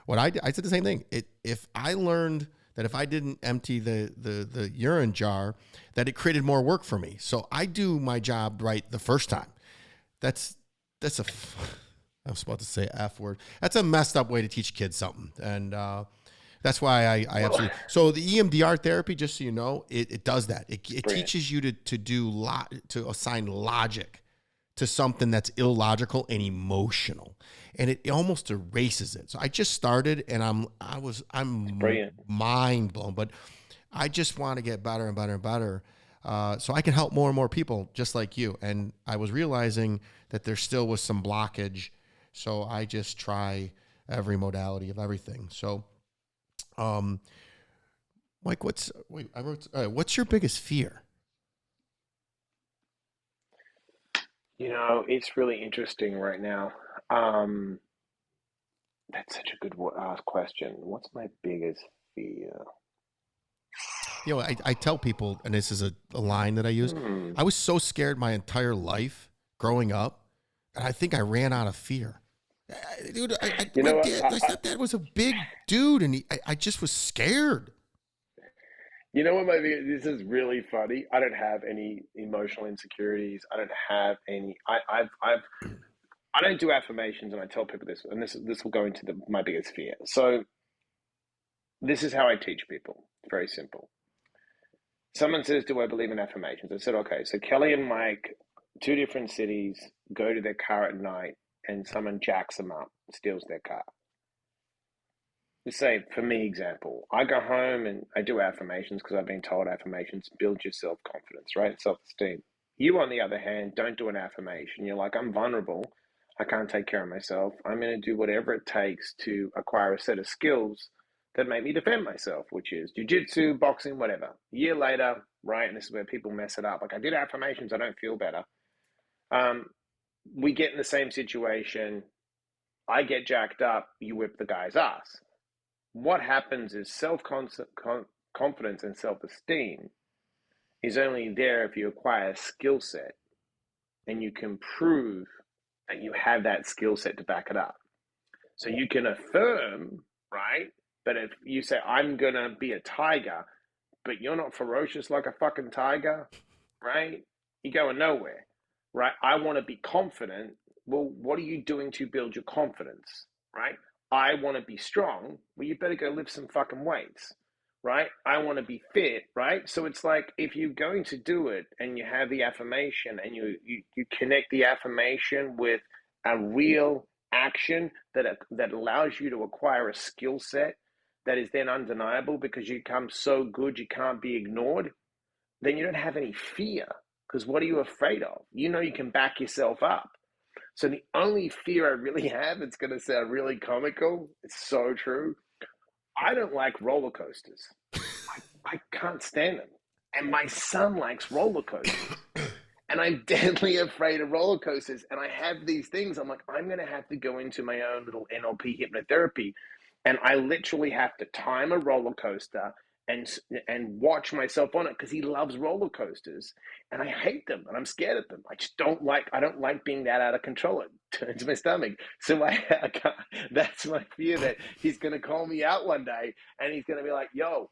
S1: What I said the same thing. If I learned that if I didn't empty the urine jar, that it created more work for me. So I do my job right the first time. That's a I was about to say F word. That's a messed up way to teach kids something, and that's why I absolutely. So the EMDR therapy, just so you know, it does that. It teaches you to assign logic to something that's illogical and emotional, and it almost erases it. So I just started, and I'm mind blown, but I just want to get better and better and better, so I can help more and more people just like you. And I was realizing that there still was some blockage, so I just try every modality of everything. So, Mike, what's your biggest fear?
S2: It's really interesting right now. Um, that's such a good question. What's my biggest fear?
S1: I tell people, and this is a line that I use,
S2: Hmm.
S1: I was so scared my entire life growing up, and I think I ran out of fear. Dude,
S2: You know what?
S1: my stepdad was a big dude, and I just was scared.
S2: You know what? This is really funny. I don't have any emotional insecurities. I don't have any. I don't do affirmations, and I tell people this, and this will go into my biggest fear. So this is how I teach people. Very simple. Someone says, "Do I believe in affirmations?" I said, "Okay." So Kelly and Mike, two different cities, go to their car at night, and someone jacks them up, steals their car. Let's say, for me, example, I go home and I do affirmations because I've been told affirmations build your self confidence, right? Self esteem. You, on the other hand, don't do an affirmation. You're like, I'm vulnerable. I can't take care of myself. I'm going to do whatever it takes to acquire a set of skills that make me defend myself, which is jujitsu, boxing, whatever. A year later, right? And this is where people mess it up. Like, I did affirmations, I don't feel better. Um, we get in the same situation. I get jacked up, you whip the guy's ass. What happens is confidence and self esteem is only there if you acquire a skill set and you can prove that you have that skill set to back it up. So you can affirm, right? But if you say, I'm going to be a tiger, but you're not ferocious like a fucking tiger, right? You're going nowhere, right? I want to be confident. Well, what are you doing to build your confidence, right? I want to be strong. Well, you better go lift some fucking weights, right? I want to be fit, right? So it's like if you're going to do it and you have the affirmation and you connect the affirmation with a real action that allows you to acquire a skill set that is then undeniable because you become so good you can't be ignored, then you don't have any fear. Because what are you afraid of? You know you can back yourself up. So the only fear I really have, it's going to sound really comical, it's so true. I don't like roller coasters. I can't stand them. And my son likes roller coasters. And I'm deadly afraid of roller coasters. And I have these things. I'm like, I'm going to have to go into my own little NLP hypnotherapy. And I literally have to time a roller coaster and watch myself on it because he loves roller coasters and I hate them and I'm scared of them. I don't like being that out of control. It turns my stomach. So I can't, that's my fear that he's going to call me out one day and he's going to be like, yo,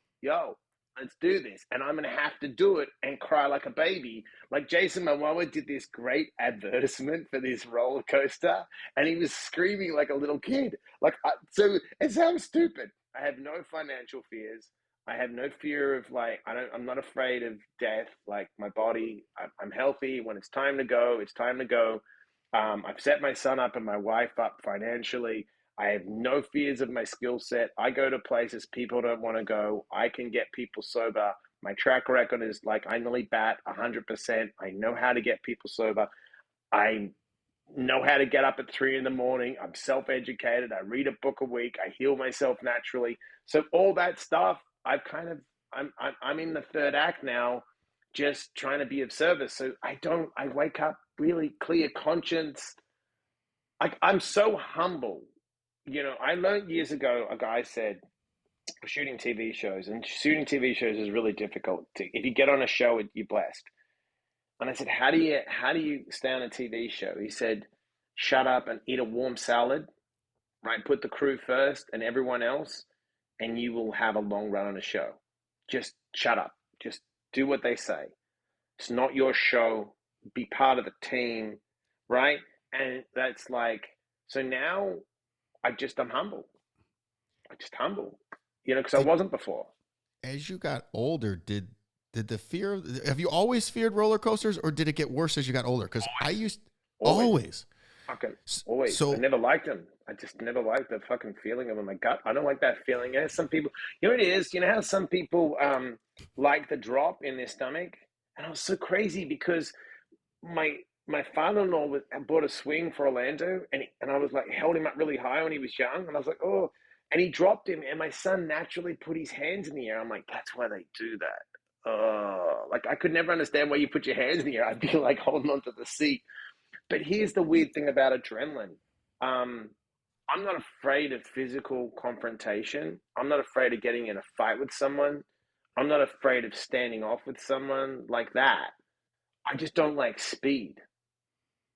S2: let's do this. And I'm going to have to do it and cry like a baby. Like Jason Momoa did this great advertisement for this roller coaster and he was screaming like a little kid. So it sounds stupid. I have no financial fears. I have no fear of I'm not afraid of death. Like my body, I'm healthy. When it's time to go, it's time to go. I've set my son up and my wife up financially. I have no fears of my skill set. I go to places people don't want to go. I can get people sober. My track record is like I nearly bat 100%. I know how to get people sober. I know how to get up at 3 in the morning. I'm self-educated. I read a book a week. I heal myself naturally. So all that stuff, I'm in the third act now, just trying to be of service. So I wake up really clear conscience. I'm so humble. I learned years ago, a guy said, shooting TV shows, and shooting TV shows is really difficult. If you get on a show, you're blessed. And I said, how do you stay on a TV show? He said, shut up and eat a warm salad, right? Put the crew first and everyone else, and you will have a long run on a show. Just shut up. Just do what they say. It's not your show. Be part of the team, right? And that's like, so now I'm humble. I'm just humble, because I
S1: Did
S2: wasn't before.
S1: as you got older, did the fear have you always feared roller coasters, or did it get worse as you got older? Because I used
S2: Always.
S1: always.
S2: Fucking always. I
S1: So
S2: never liked them. I just never liked the fucking feeling of them in my gut. I don't like that feeling. Some people, what it is? You know how some people like the drop in their stomach? And I was so crazy because my father-in-law bought a swing for Orlando, and I was like held him up really high when he was young, and I was like, oh, and he dropped him, and my son naturally put his hands in the air. I'm like, that's why they do that. Like I could never understand why you put your hands in the air. I'd be like holding onto the seat. But here's the weird thing about adrenaline. Um, I'm not afraid of physical confrontation. I'm not afraid of getting in a fight with someone. I'm not afraid of standing off with someone like that. I just don't like speed.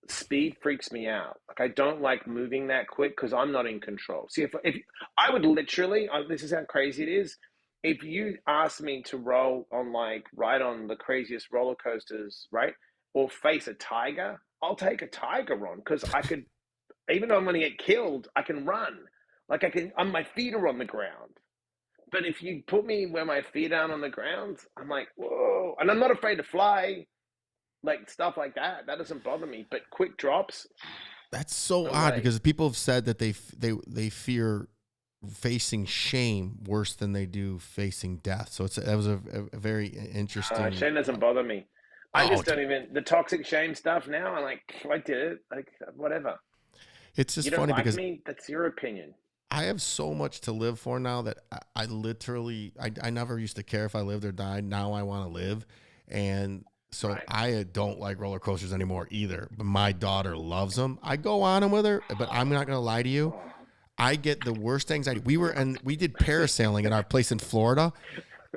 S2: Speed freaks me out. Like I don't like moving that quick because I'm not in control. See, if I would literally, this is how crazy it is. If you ask me to roll on like ride on the craziest roller coasters, right, or face a tiger, I'll take a tiger on because I could. Even though I'm going to get killed, I can run. Like I can, my feet are on the ground. But if you put me where my feet aren't on the ground, I'm like, whoa. And I'm not afraid to fly, like stuff like that. That doesn't bother me. But quick drops,
S1: That's so
S2: no
S1: odd
S2: way.
S1: because people have said that they fear facing shame worse than they do facing death. So that was a very interesting.
S2: Shame doesn't bother me. I
S1: Oh,
S2: just don't even, the toxic shame stuff now, I'm like, I did it. Like, whatever.
S1: it's
S2: You
S1: just
S2: don't
S1: funny
S2: like
S1: because
S2: me? That's your opinion.
S1: I have so much to live for now that I literally I never used to care if I lived or died. Now I want to live, and so
S2: Right.
S1: I don't like roller coasters anymore either. But my daughter loves them. I go on them with her, but I'm not gonna lie to you.
S2: Oh.
S1: I get the worst anxiety. We did parasailing at our place in Florida,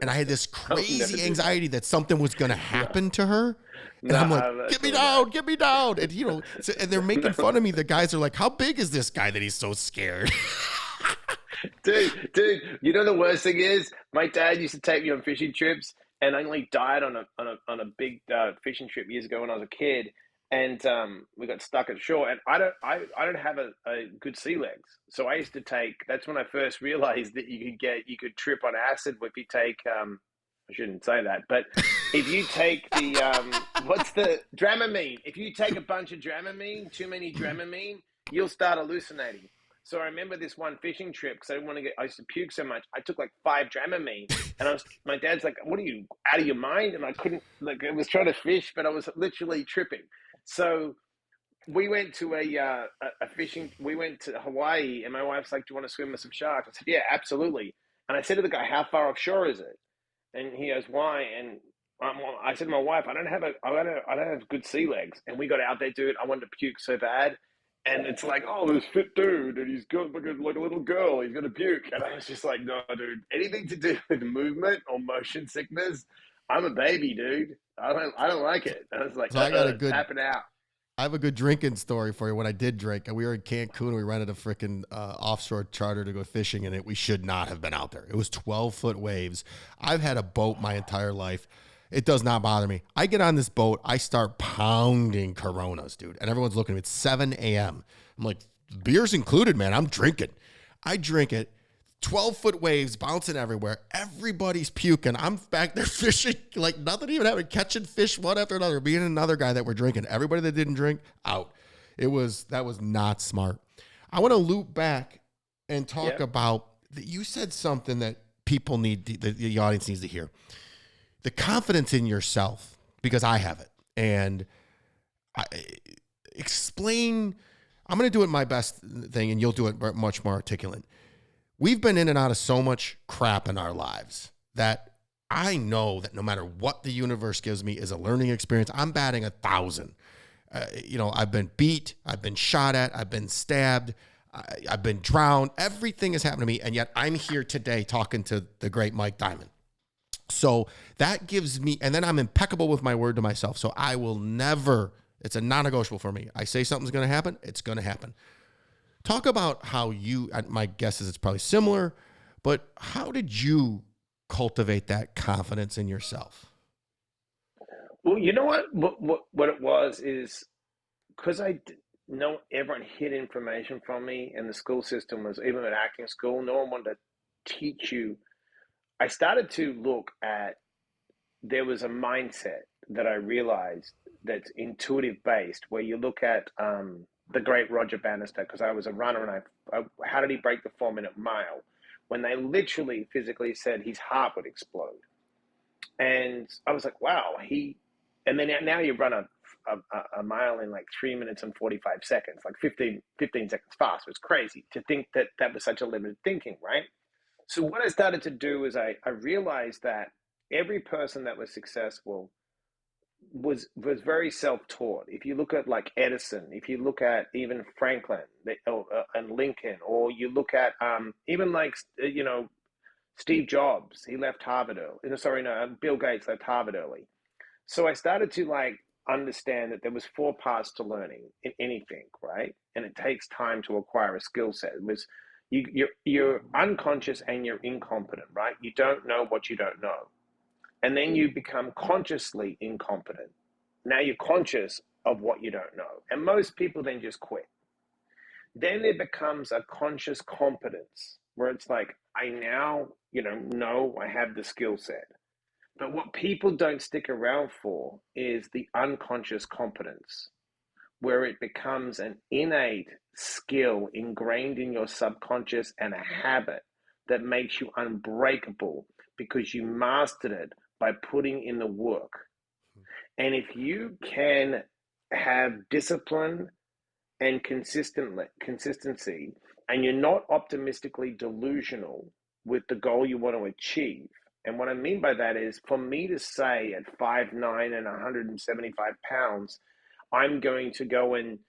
S1: and I had this
S2: I'll never
S1: crazy
S2: do that.
S1: anxiety that something was going to
S2: No,
S1: happen to her. And I'm like,
S2: no, that's
S1: get me
S2: all right.
S1: down, get me down. And, and they're making fun of me. The guys are like, how big is this guy that he's so scared?
S2: Dude, you know the worst thing is, my dad used to take me on fishing trips, and I only died on a big fishing trip years ago when I was a kid, and we got stuck at shore, and I don't have a good sea legs, so I used to take. That's when I first realized that you could trip on acid if you take I shouldn't say that, but if you take the what's the Dramamine? If you take a bunch of Dramamine, too many Dramamine, you'll start hallucinating. So I remember this one fishing trip because I didn't want to get. I used to puke so much. I took like 5 Dramamine, and my dad's like, "What are you out of your mind?" And I couldn't like I was trying to fish, but I was literally tripping. So we went to a fishing. We went to Hawaii, and my wife's like, "Do you want to swim with some sharks?" I said, "Yeah, absolutely." And I said to the guy, "How far offshore is it?" And he goes, "Why?" And I said to my wife, I don't have good sea legs." And we got out there, dude. I wanted to puke so bad. And it's like, oh, this fit dude, and he's got like a little girl. He's gonna puke, and I was just like, no, dude. Anything to do with movement or motion sickness, I'm a baby, dude. I don't like it. And I was like,
S1: So I got
S2: tap it out.
S1: I have a good drinking story for you. When I did drink, we were in Cancun. We rented a freaking offshore charter to go fishing in it. We should not have been out there. It was 12-foot waves. I've had a boat my entire life. It does not bother me. I get on this boat. I start pounding Coronas, dude. And everyone's looking at me. It's 7 a.m. I'm like, beer's included, man. I'm drinking. I drink it. 12-foot waves bouncing everywhere. Everybody's puking. I'm back there fishing like nothing even happened, catching fish one after another. Me and another guy that were drinking. Everybody that didn't drink, out. That was not smart. I want to loop back and talk
S2: Yeah.
S1: about that. You said something that people the audience needs to hear. The confidence in yourself, because I have it. And I explain, I'm going to do it my best thing, and you'll do it much more articulate. We've been in and out of so much crap in our lives that I know that no matter what the universe gives me is a learning experience. I'm batting 1,000. I've been beat, I've been shot at, I've been stabbed, I've been drowned. Everything has happened to me, and yet I'm here today talking to the great Mike Diamond. So that gives me, and then I'm impeccable with my word to myself. So I will never, it's a non-negotiable for me. I say something's going to happen, it's going to happen. Talk about how my guess is it's probably similar, but how did you cultivate that confidence in yourself?
S2: Well, you know what it was is because no everyone hid information from me, and the school system was even at acting school. No one wanted to teach you. I started to look at there was a mindset that I realized that's intuitive based, where you look at the great Roger Bannister, because I was a runner, and how did he break the 4 minute mile? When they literally physically said his heart would explode. And I was like, wow, and then now you run a mile in like 3 minutes and 45 seconds, like 15 seconds faster. It's crazy to think that that was such a limited thinking, right? So what I started to do is I realized that every person that was successful very self-taught. If you look at like Edison, if you look at even Franklin and Lincoln, or you look at even like Steve Jobs, he left Harvard early. Sorry, no, Bill Gates left Harvard early. So I started to like understand that there was four parts to learning in anything, right? And it takes time to acquire a skill set. It was you're unconscious and you're incompetent, right? You don't know what you don't know. And then you become consciously incompetent. Now you're conscious of what you don't know. And most people then just quit. Then there becomes a conscious competence where it's like, I now, know I have the skill set. But what people don't stick around for is the unconscious competence, where it becomes an innate skill ingrained in your subconscious and a habit that makes you unbreakable because you mastered it by putting in the work. And if you can have discipline and consistency, and you're not optimistically delusional with the goal you want to achieve. And what I mean by that is, for me to say at 5'9" and 175 pounds, I'm going to go and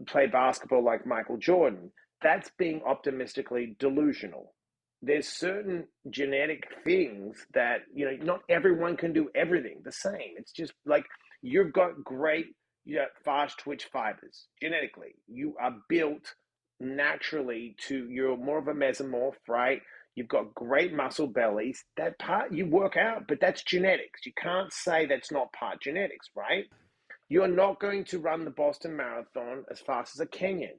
S2: play basketball like Michael Jordan, that's being optimistically delusional. There's certain genetic things that, not everyone can do everything the same. It's just like you've got great fast twitch fibers genetically. You are built naturally you're more of a mesomorph, right? You've got great muscle bellies. That part you work out, but that's genetics. You can't say that's not part genetics, right? You're not going to run the Boston Marathon as fast as a Kenyan.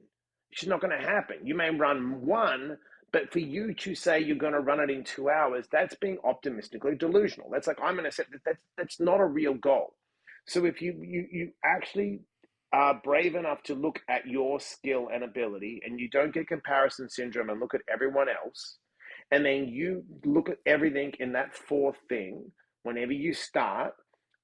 S2: It's just not going to happen. You may run one, but for you to say you're going to run it in 2 hours, that's being optimistically delusional. That's like, I'm going to say that's not a real goal. So if you actually are brave enough to look at your skill and ability, and you don't get comparison syndrome and look at everyone else, and then you look at everything in that fourth thing, whenever you start,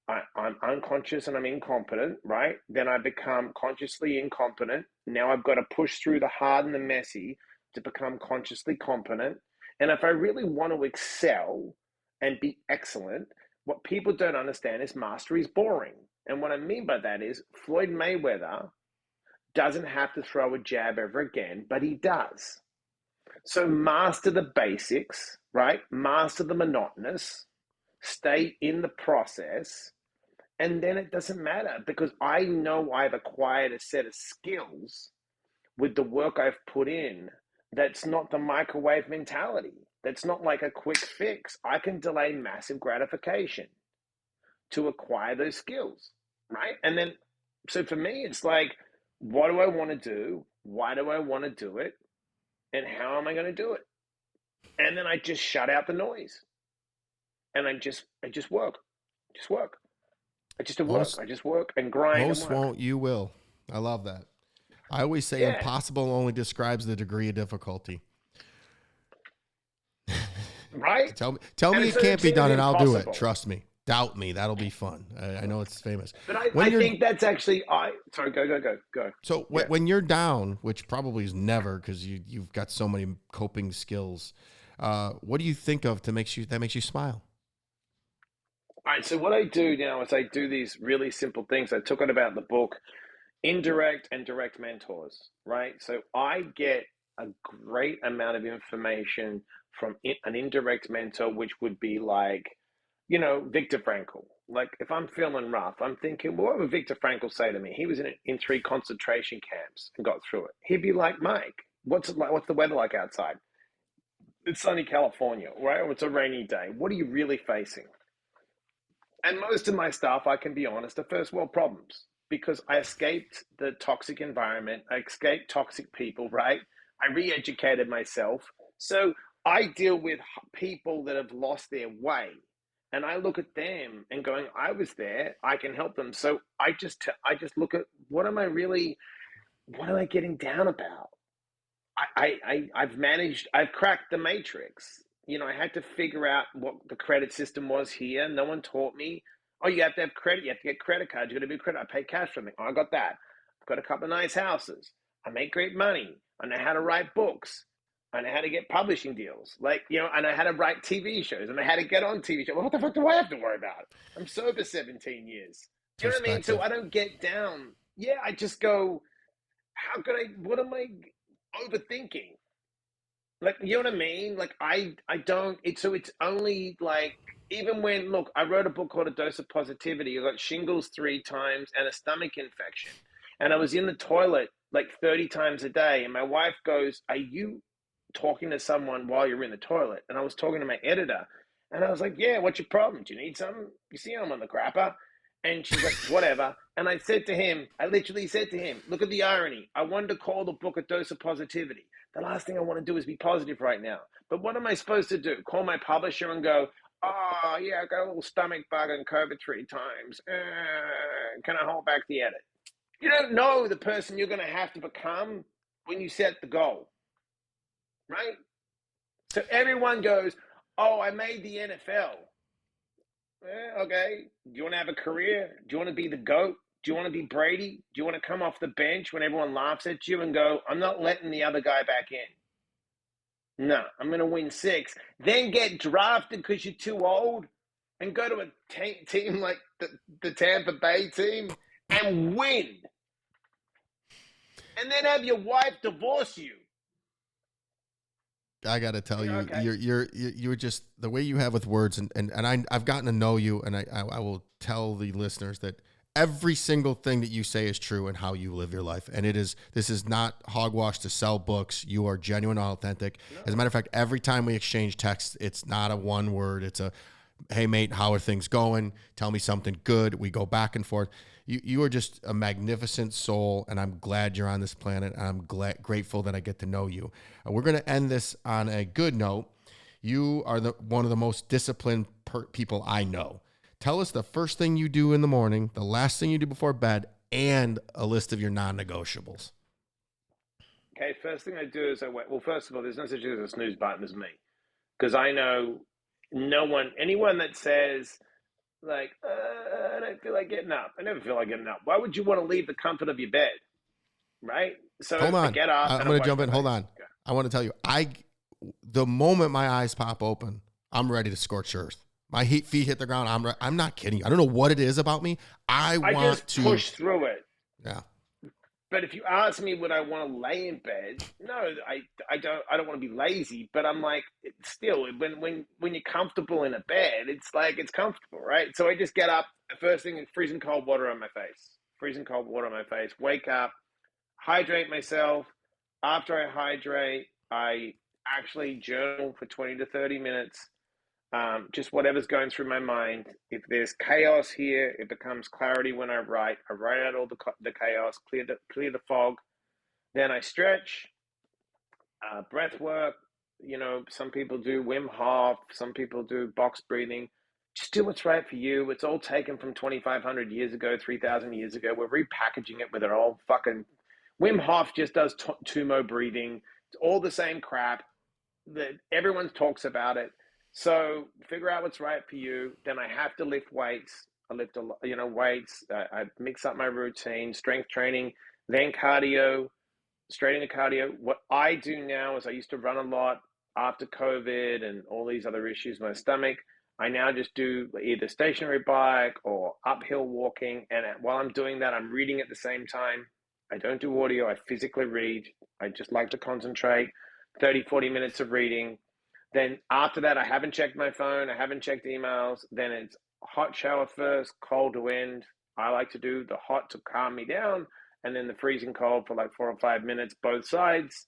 S2: I'm unconscious and I'm incompetent, right? Then I become consciously incompetent. Now I've got to push through the hard and the messy to become consciously competent. And if I really want to excel and be excellent, what people don't understand is mastery is boring. And what I mean by that is Floyd Mayweather doesn't have to throw a jab ever again, but he does. So master the basics, right? Master the monotonous, stay in the process, and then it doesn't matter because I know I've acquired a set of skills with the work I've put in. That's not the microwave mentality. That's not like a quick fix. I can delay massive gratification to acquire those skills, right? And then, so for me, it's like, what do I want to do? Why do I want to do it? And how am I going to do it? And then I just shut out the noise. And I just work. I just work and grind.
S1: Most won't, you will. I love that. I always say impossible only describes the degree of difficulty.
S2: Right?
S1: Tell me it can't be done and I'll do it. Trust me. Doubt me. That'll be fun. I know it's famous.
S2: But I think that's actually, sorry, go.
S1: So when you're down, which probably is never because you've got so many coping skills, what do you think of that makes you smile?
S2: All right, so what I do now is I do these really simple things. I took it about the book, Indirect and Direct Mentors, right? So I get a great amount of information from an indirect mentor, which would be like, Viktor Frankl. Like if I'm feeling rough, I'm thinking, well, what would Viktor Frankl say to me? He was in 3 concentration camps and got through it. He'd be like, Mike, what's it like? What's the weather like outside? It's sunny California, right? Or it's a rainy day. What are you really facing? And most of my stuff, I can be honest, are first world problems because I escaped the toxic environment. I escaped toxic people, right? I re-educated myself. So I deal with people that have lost their way. And I look at them and going, I was there, I can help them. So I just look at what am I getting down about? I've cracked the matrix. I had to figure out what the credit system was here. No one taught me. Oh, you have to have credit. You have to get credit cards. You got to do credit. I pay cash for them. Oh, I got that. I've got a couple of nice houses. I make great money. I know how to write books. I know how to get publishing deals. Like, I know how to write TV shows. I know how to get on TV shows. Well, what the fuck do I have to worry about? I'm sober 17 years. You know what I mean? So
S1: Perspective.
S2: I don't get down. Yeah, I just go, what am I overthinking? Like, you know what I mean? Like, I don't, it's only like, even when, look, I wrote a book called A Dose of Positivity. I got shingles 3 times and a stomach infection. And I was in the toilet like 30 times a day. And my wife goes, are you talking to someone while you're in the toilet? And I was talking to my editor. And I was like, yeah, what's your problem? Do you need something? You see I'm on the crapper. And she's like, whatever. And I literally said to him, look at the irony. I wanted to call the book A Dose of Positivity. The last thing I want to do is be positive right now. But what am I supposed to do? Call my publisher and go, oh, yeah, I got a little stomach bug and COVID 3 times. Can I hold back the edit? You don't know the person you're going to have to become when you set the goal, right? So everyone goes, oh, I made the NFL. Okay. Do you want to have a career? Do you want to be the GOAT? Do you want to be Brady? Do you want to come off the bench when everyone laughs at you and go, I'm not letting the other guy back in? No, I'm going to win 6. Then get drafted because you're too old and go to a team like the Tampa Bay team and win. And then have your wife divorce you.
S1: I got to tell you,
S2: okay.
S1: you're just the way you have with words, and I've gotten to know you, and I will tell the listeners that every single thing that you say is true in how you live your life. And this is not hogwash to sell books. You are genuine, authentic. No. As a matter of fact, every time we exchange texts, it's not a one word. It's a, hey mate, how are things going? Tell me something good. We go back and forth. You are just a magnificent soul, and I'm glad you're on this planet. I'm grateful that I get to know you. We're going to end this on a good note. You are one of the most disciplined people I know. Tell us the first thing you do in the morning, the last thing you do before bed, and a list of your non-negotiables.
S2: Okay, first thing I do is first of all, there's no such thing as a snooze button as me. Because I know anyone that says, like, I don't feel like getting up. I never feel like getting up. Why would you want to leave the comfort of your bed? Right? So
S1: Hold on.
S2: I get up.
S1: I'm going to jump in. Hold on. Okay. I want to tell you, the moment my eyes pop open, I'm ready to scorch earth. My feet hit the ground. I'm not kidding you. I don't know what it is about me. I want to
S2: push through it.
S1: Yeah.
S2: But if you ask me, would I want to lay in bed? No, I don't want to be lazy. But I'm like, still, when you're comfortable in a bed, it's like it's comfortable, right? So I just get up. The first thing is freezing cold water on my face. Wake up, hydrate myself. After I hydrate, I actually journal for 20 to 30 minutes. Just whatever's going through my mind. If there's chaos here, it becomes clarity when I write. I write out all the chaos, clear the fog. Then I stretch, breath work. Some people do Wim Hof. Some people do box breathing. Just do what's right for you. It's all taken from 2,500 years ago, 3,000 years ago. We're repackaging it with our old fucking... Wim Hof just does Tumo breathing. It's all the same crap. Everyone talks about it. So figure out what's right for you. Then I have to lift weights. I lift weights. I mix up my routine, strength training, then cardio, straight into cardio. What I do now is I used to run a lot after COVID and all these other issues with my stomach. I now just do either stationary bike or uphill walking. And while I'm doing that, I'm reading at the same time. I don't do audio. I physically read. I just like to concentrate. 30, 40 minutes of reading. Then after that, I haven't checked my phone. I haven't checked emails. Then it's hot shower first, cold to end. I like to do the hot to calm me down, and then the freezing cold for like 4 or 5 minutes, both sides.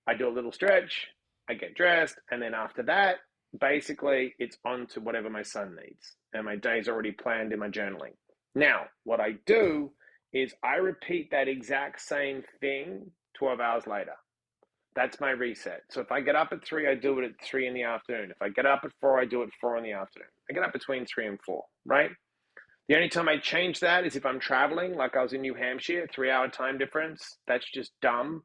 S2: I do a little stretch. I get dressed. And then after that, basically, it's on to whatever my son needs. And my day's already planned in my journaling. Now, what I do is I repeat that exact same thing 12 hours later. That's my reset. So if I get up at 3, I do it at 3 in the afternoon. If I get up at 4, I do it at 4 in the afternoon. I get up between 3 and 4, right? The only time I change that is if I'm traveling, like I was in New Hampshire, 3-hour time difference. That's just dumb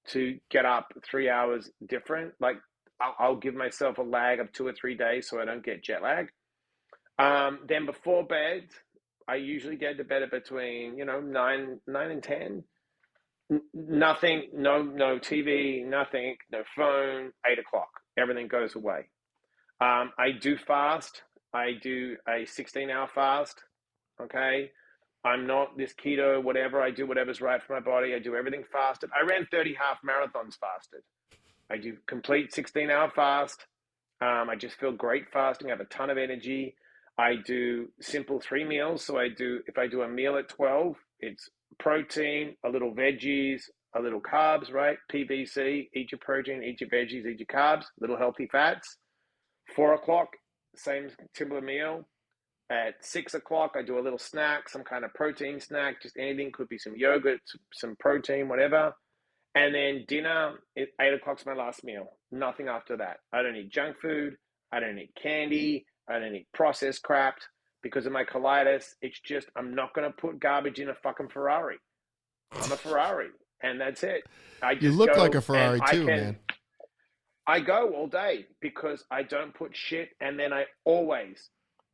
S2: to get up 3 hours different. Like I'll give myself a lag of 2 or 3 days so I don't get jet lag. Then before bed, I usually get to bed at between 9 and 10. Nothing, no TV, nothing, no phone. 8 o'clock, everything goes away. I do fast. I do a 16-hour fast. Okay. I'm not this keto, whatever. I do whatever's right for my body. I do everything fasted. I ran 30 half marathons fasted. I do complete 16-hour fast. I just feel great fasting. I have a ton of energy. I do simple 3 meals. So if I do a meal at 12, it's protein, a little veggies, a little carbs, right? PBC, eat your protein, eat your veggies, eat your carbs, little healthy fats. 4 o'clock, same similar meal. At 6 o'clock, I do a little snack, some kind of protein snack, just anything. Could be some yogurt, some protein, whatever. And then dinner, 8 o'clock's my last meal. Nothing after that. I don't eat junk food. I don't eat candy. I don't eat processed crap. Because of my colitis, it's just, I'm not going to put garbage in a fucking Ferrari. I'm a Ferrari, and that's it.
S1: You look like a Ferrari too, man.
S2: I go all day because I don't put shit. And then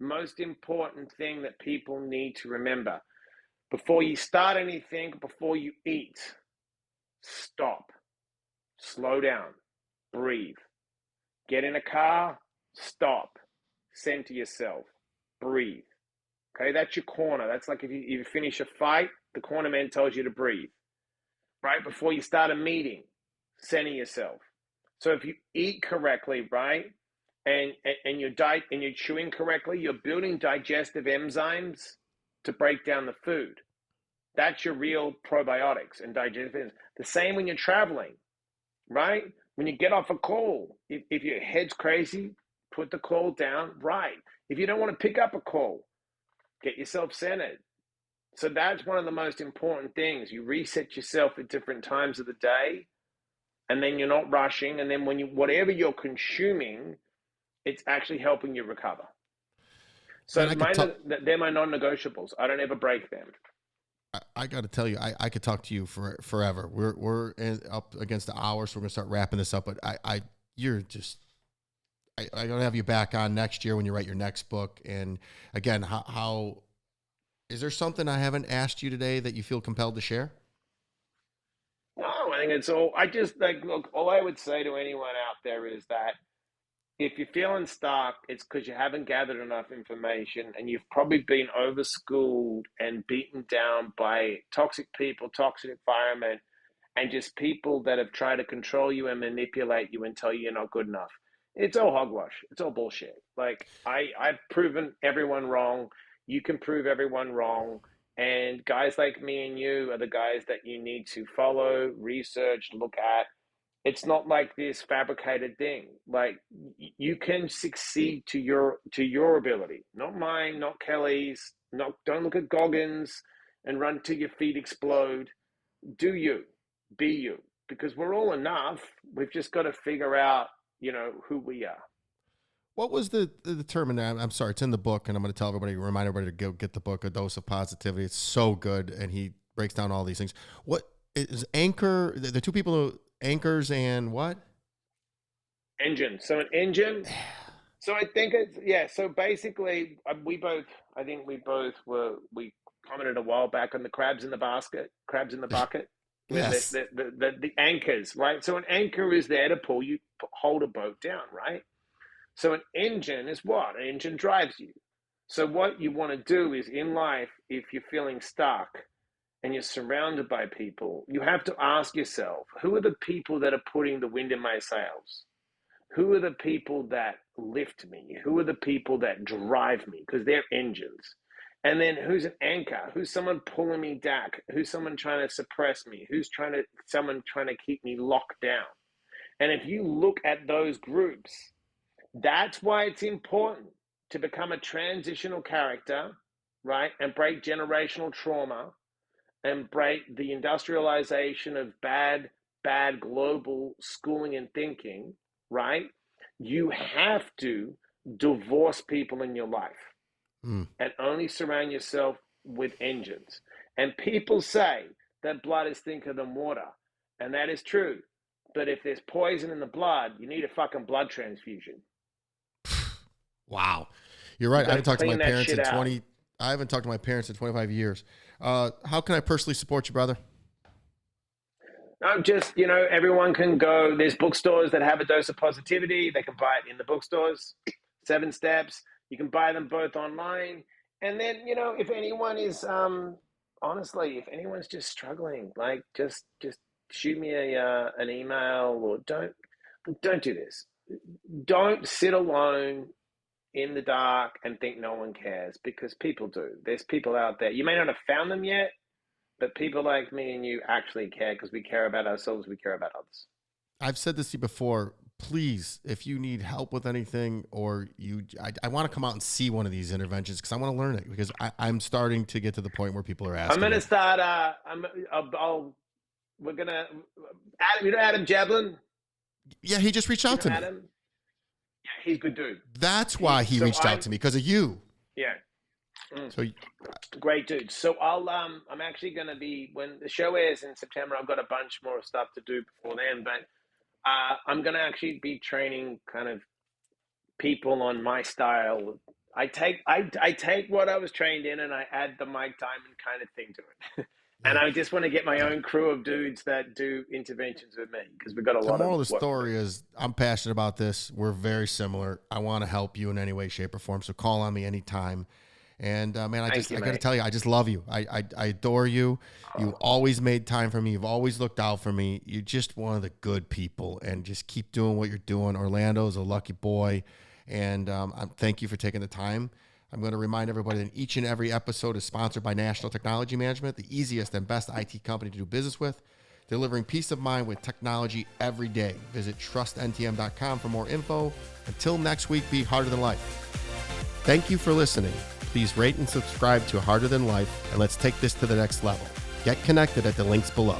S2: most important thing that people need to remember, before you start anything, before you eat, stop, slow down, breathe. Get in a car, stop, center yourself, breathe. Okay, that's your corner. That's like if you finish a fight, the corner man tells you to breathe. Right before you start a meeting, center yourself. So if you eat correctly, right, and you're chewing correctly, you're building digestive enzymes to break down the food. That's your real probiotics and digestive enzymes. The same when you're traveling, right? When you get off a call, if your head's crazy, put the call down, right? If you don't want to pick up a call, get yourself centered. So that's one of the most important things. You reset yourself at different times of the day, and then you're not rushing. And then whatever you're consuming, it's actually helping you recover. So they're my non-negotiables. I don't ever break them.
S1: I got to tell you, I could talk to you forever. We're up against the hour, so we're gonna start wrapping this up. But I'm gonna have you back on next year when you write your next book. And again, how is there something I haven't asked you today that you feel compelled to share?
S2: No, I think it's all. Look. All I would say to anyone out there is that if you're feeling stuck, it's because you haven't gathered enough information, and you've probably been over-schooled and beaten down by toxic people, toxic environment, and just people that have tried to control you and manipulate you and tell you you're not good enough. It's all hogwash. It's all bullshit. Like I've proven everyone wrong. You can prove everyone wrong. And guys like me and you are the guys that you need to follow, research, look at. It's not like this fabricated thing. Like you can succeed to your ability, not mine, not Kelly's. Don't look at Goggins and run till your feet explode. Do you, be you, because we're all enough. We've just got to figure out, who we are.
S1: What was the term? And I'm sorry, it's in the book, and I'm going to tell everybody, remind everybody to go get the book, A Dose of Positivity. It's so good, and he breaks down all these things. What is anchor? The two people who anchors and what?
S2: Engine. So an engine. So I think so basically, we commented a while back on the crabs in the bucket.
S1: Yes.
S2: The anchors, right? So an anchor is there to hold a boat down, right? So an engine is what? An engine drives you. So what you want to do is in life, if you're feeling stuck and you're surrounded by people, you have to ask yourself, who are the people that are putting the wind in my sails? Who are the people that lift me? Who are the people that drive me? Because they're engines. And then who's an anchor? Who's someone pulling me back? Who's someone trying to suppress me? Someone trying to keep me locked down? And if you look at those groups, that's why it's important to become a transitional character, right? And break generational trauma and break the industrialization of bad global schooling and thinking, right? You have to divorce people in your life and only surround yourself with engines. And people say that blood is thicker than water, and that is true. But if there's poison in the blood, you need a fucking blood transfusion.
S1: Wow. You're right. I haven't talked to my parents in 25 years. How can I personally support you, brother?
S2: Just, everyone can go. There's bookstores that have a dose of positivity. They can buy it in the bookstores. 7 steps. You can buy them both online. And then, if anyone is, honestly, if anyone's just struggling, like just shoot me an email, or don't do this. Don't sit alone in the dark and think no one cares, because people do. There's people out there. You may not have found them yet, but people like me and you actually care, because we care about ourselves. We care about others.
S1: I've said this to you before. Please, if you need help with anything, or I want to come out and see one of these interventions, because I want to learn it, because I'm starting to get to the point where people are asking.
S2: I'm going to start. We're going to, Adam Jablin?
S1: Yeah, he just reached out to me.
S2: Adam? Yeah, he's a good dude.
S1: That's why he reached out to me, because of you.
S2: Yeah.
S1: So
S2: great dude. So I'm actually going to be, when the show airs in September, I've got a bunch more stuff to do before then, but I'm going to actually be training kind of people on my style. I take what I was trained in, and I add the Mike Diamond kind of thing to it. And I just want to get my own crew of dudes that do interventions with me, because we've got a lot of.
S1: The moral of the story is, I'm passionate about this. We're very similar. I want to help you in any way, shape, or form. So call on me anytime. And man, I got to tell you, I just love you. I adore you. You always made time for me. You've always looked out for me. You're just one of the good people, and just keep doing what you're doing. Orlando's a lucky boy. And thank you for taking the time. I'm going to remind everybody that each and every episode is sponsored by National Technology Management, the easiest and best IT company to do business with, delivering peace of mind with technology every day. Visit trustntm.com for more info. Until next week, be harder than life. Thank you for listening. Please rate and subscribe to Harder Than Life, and let's take this to the next level. Get connected at the links below.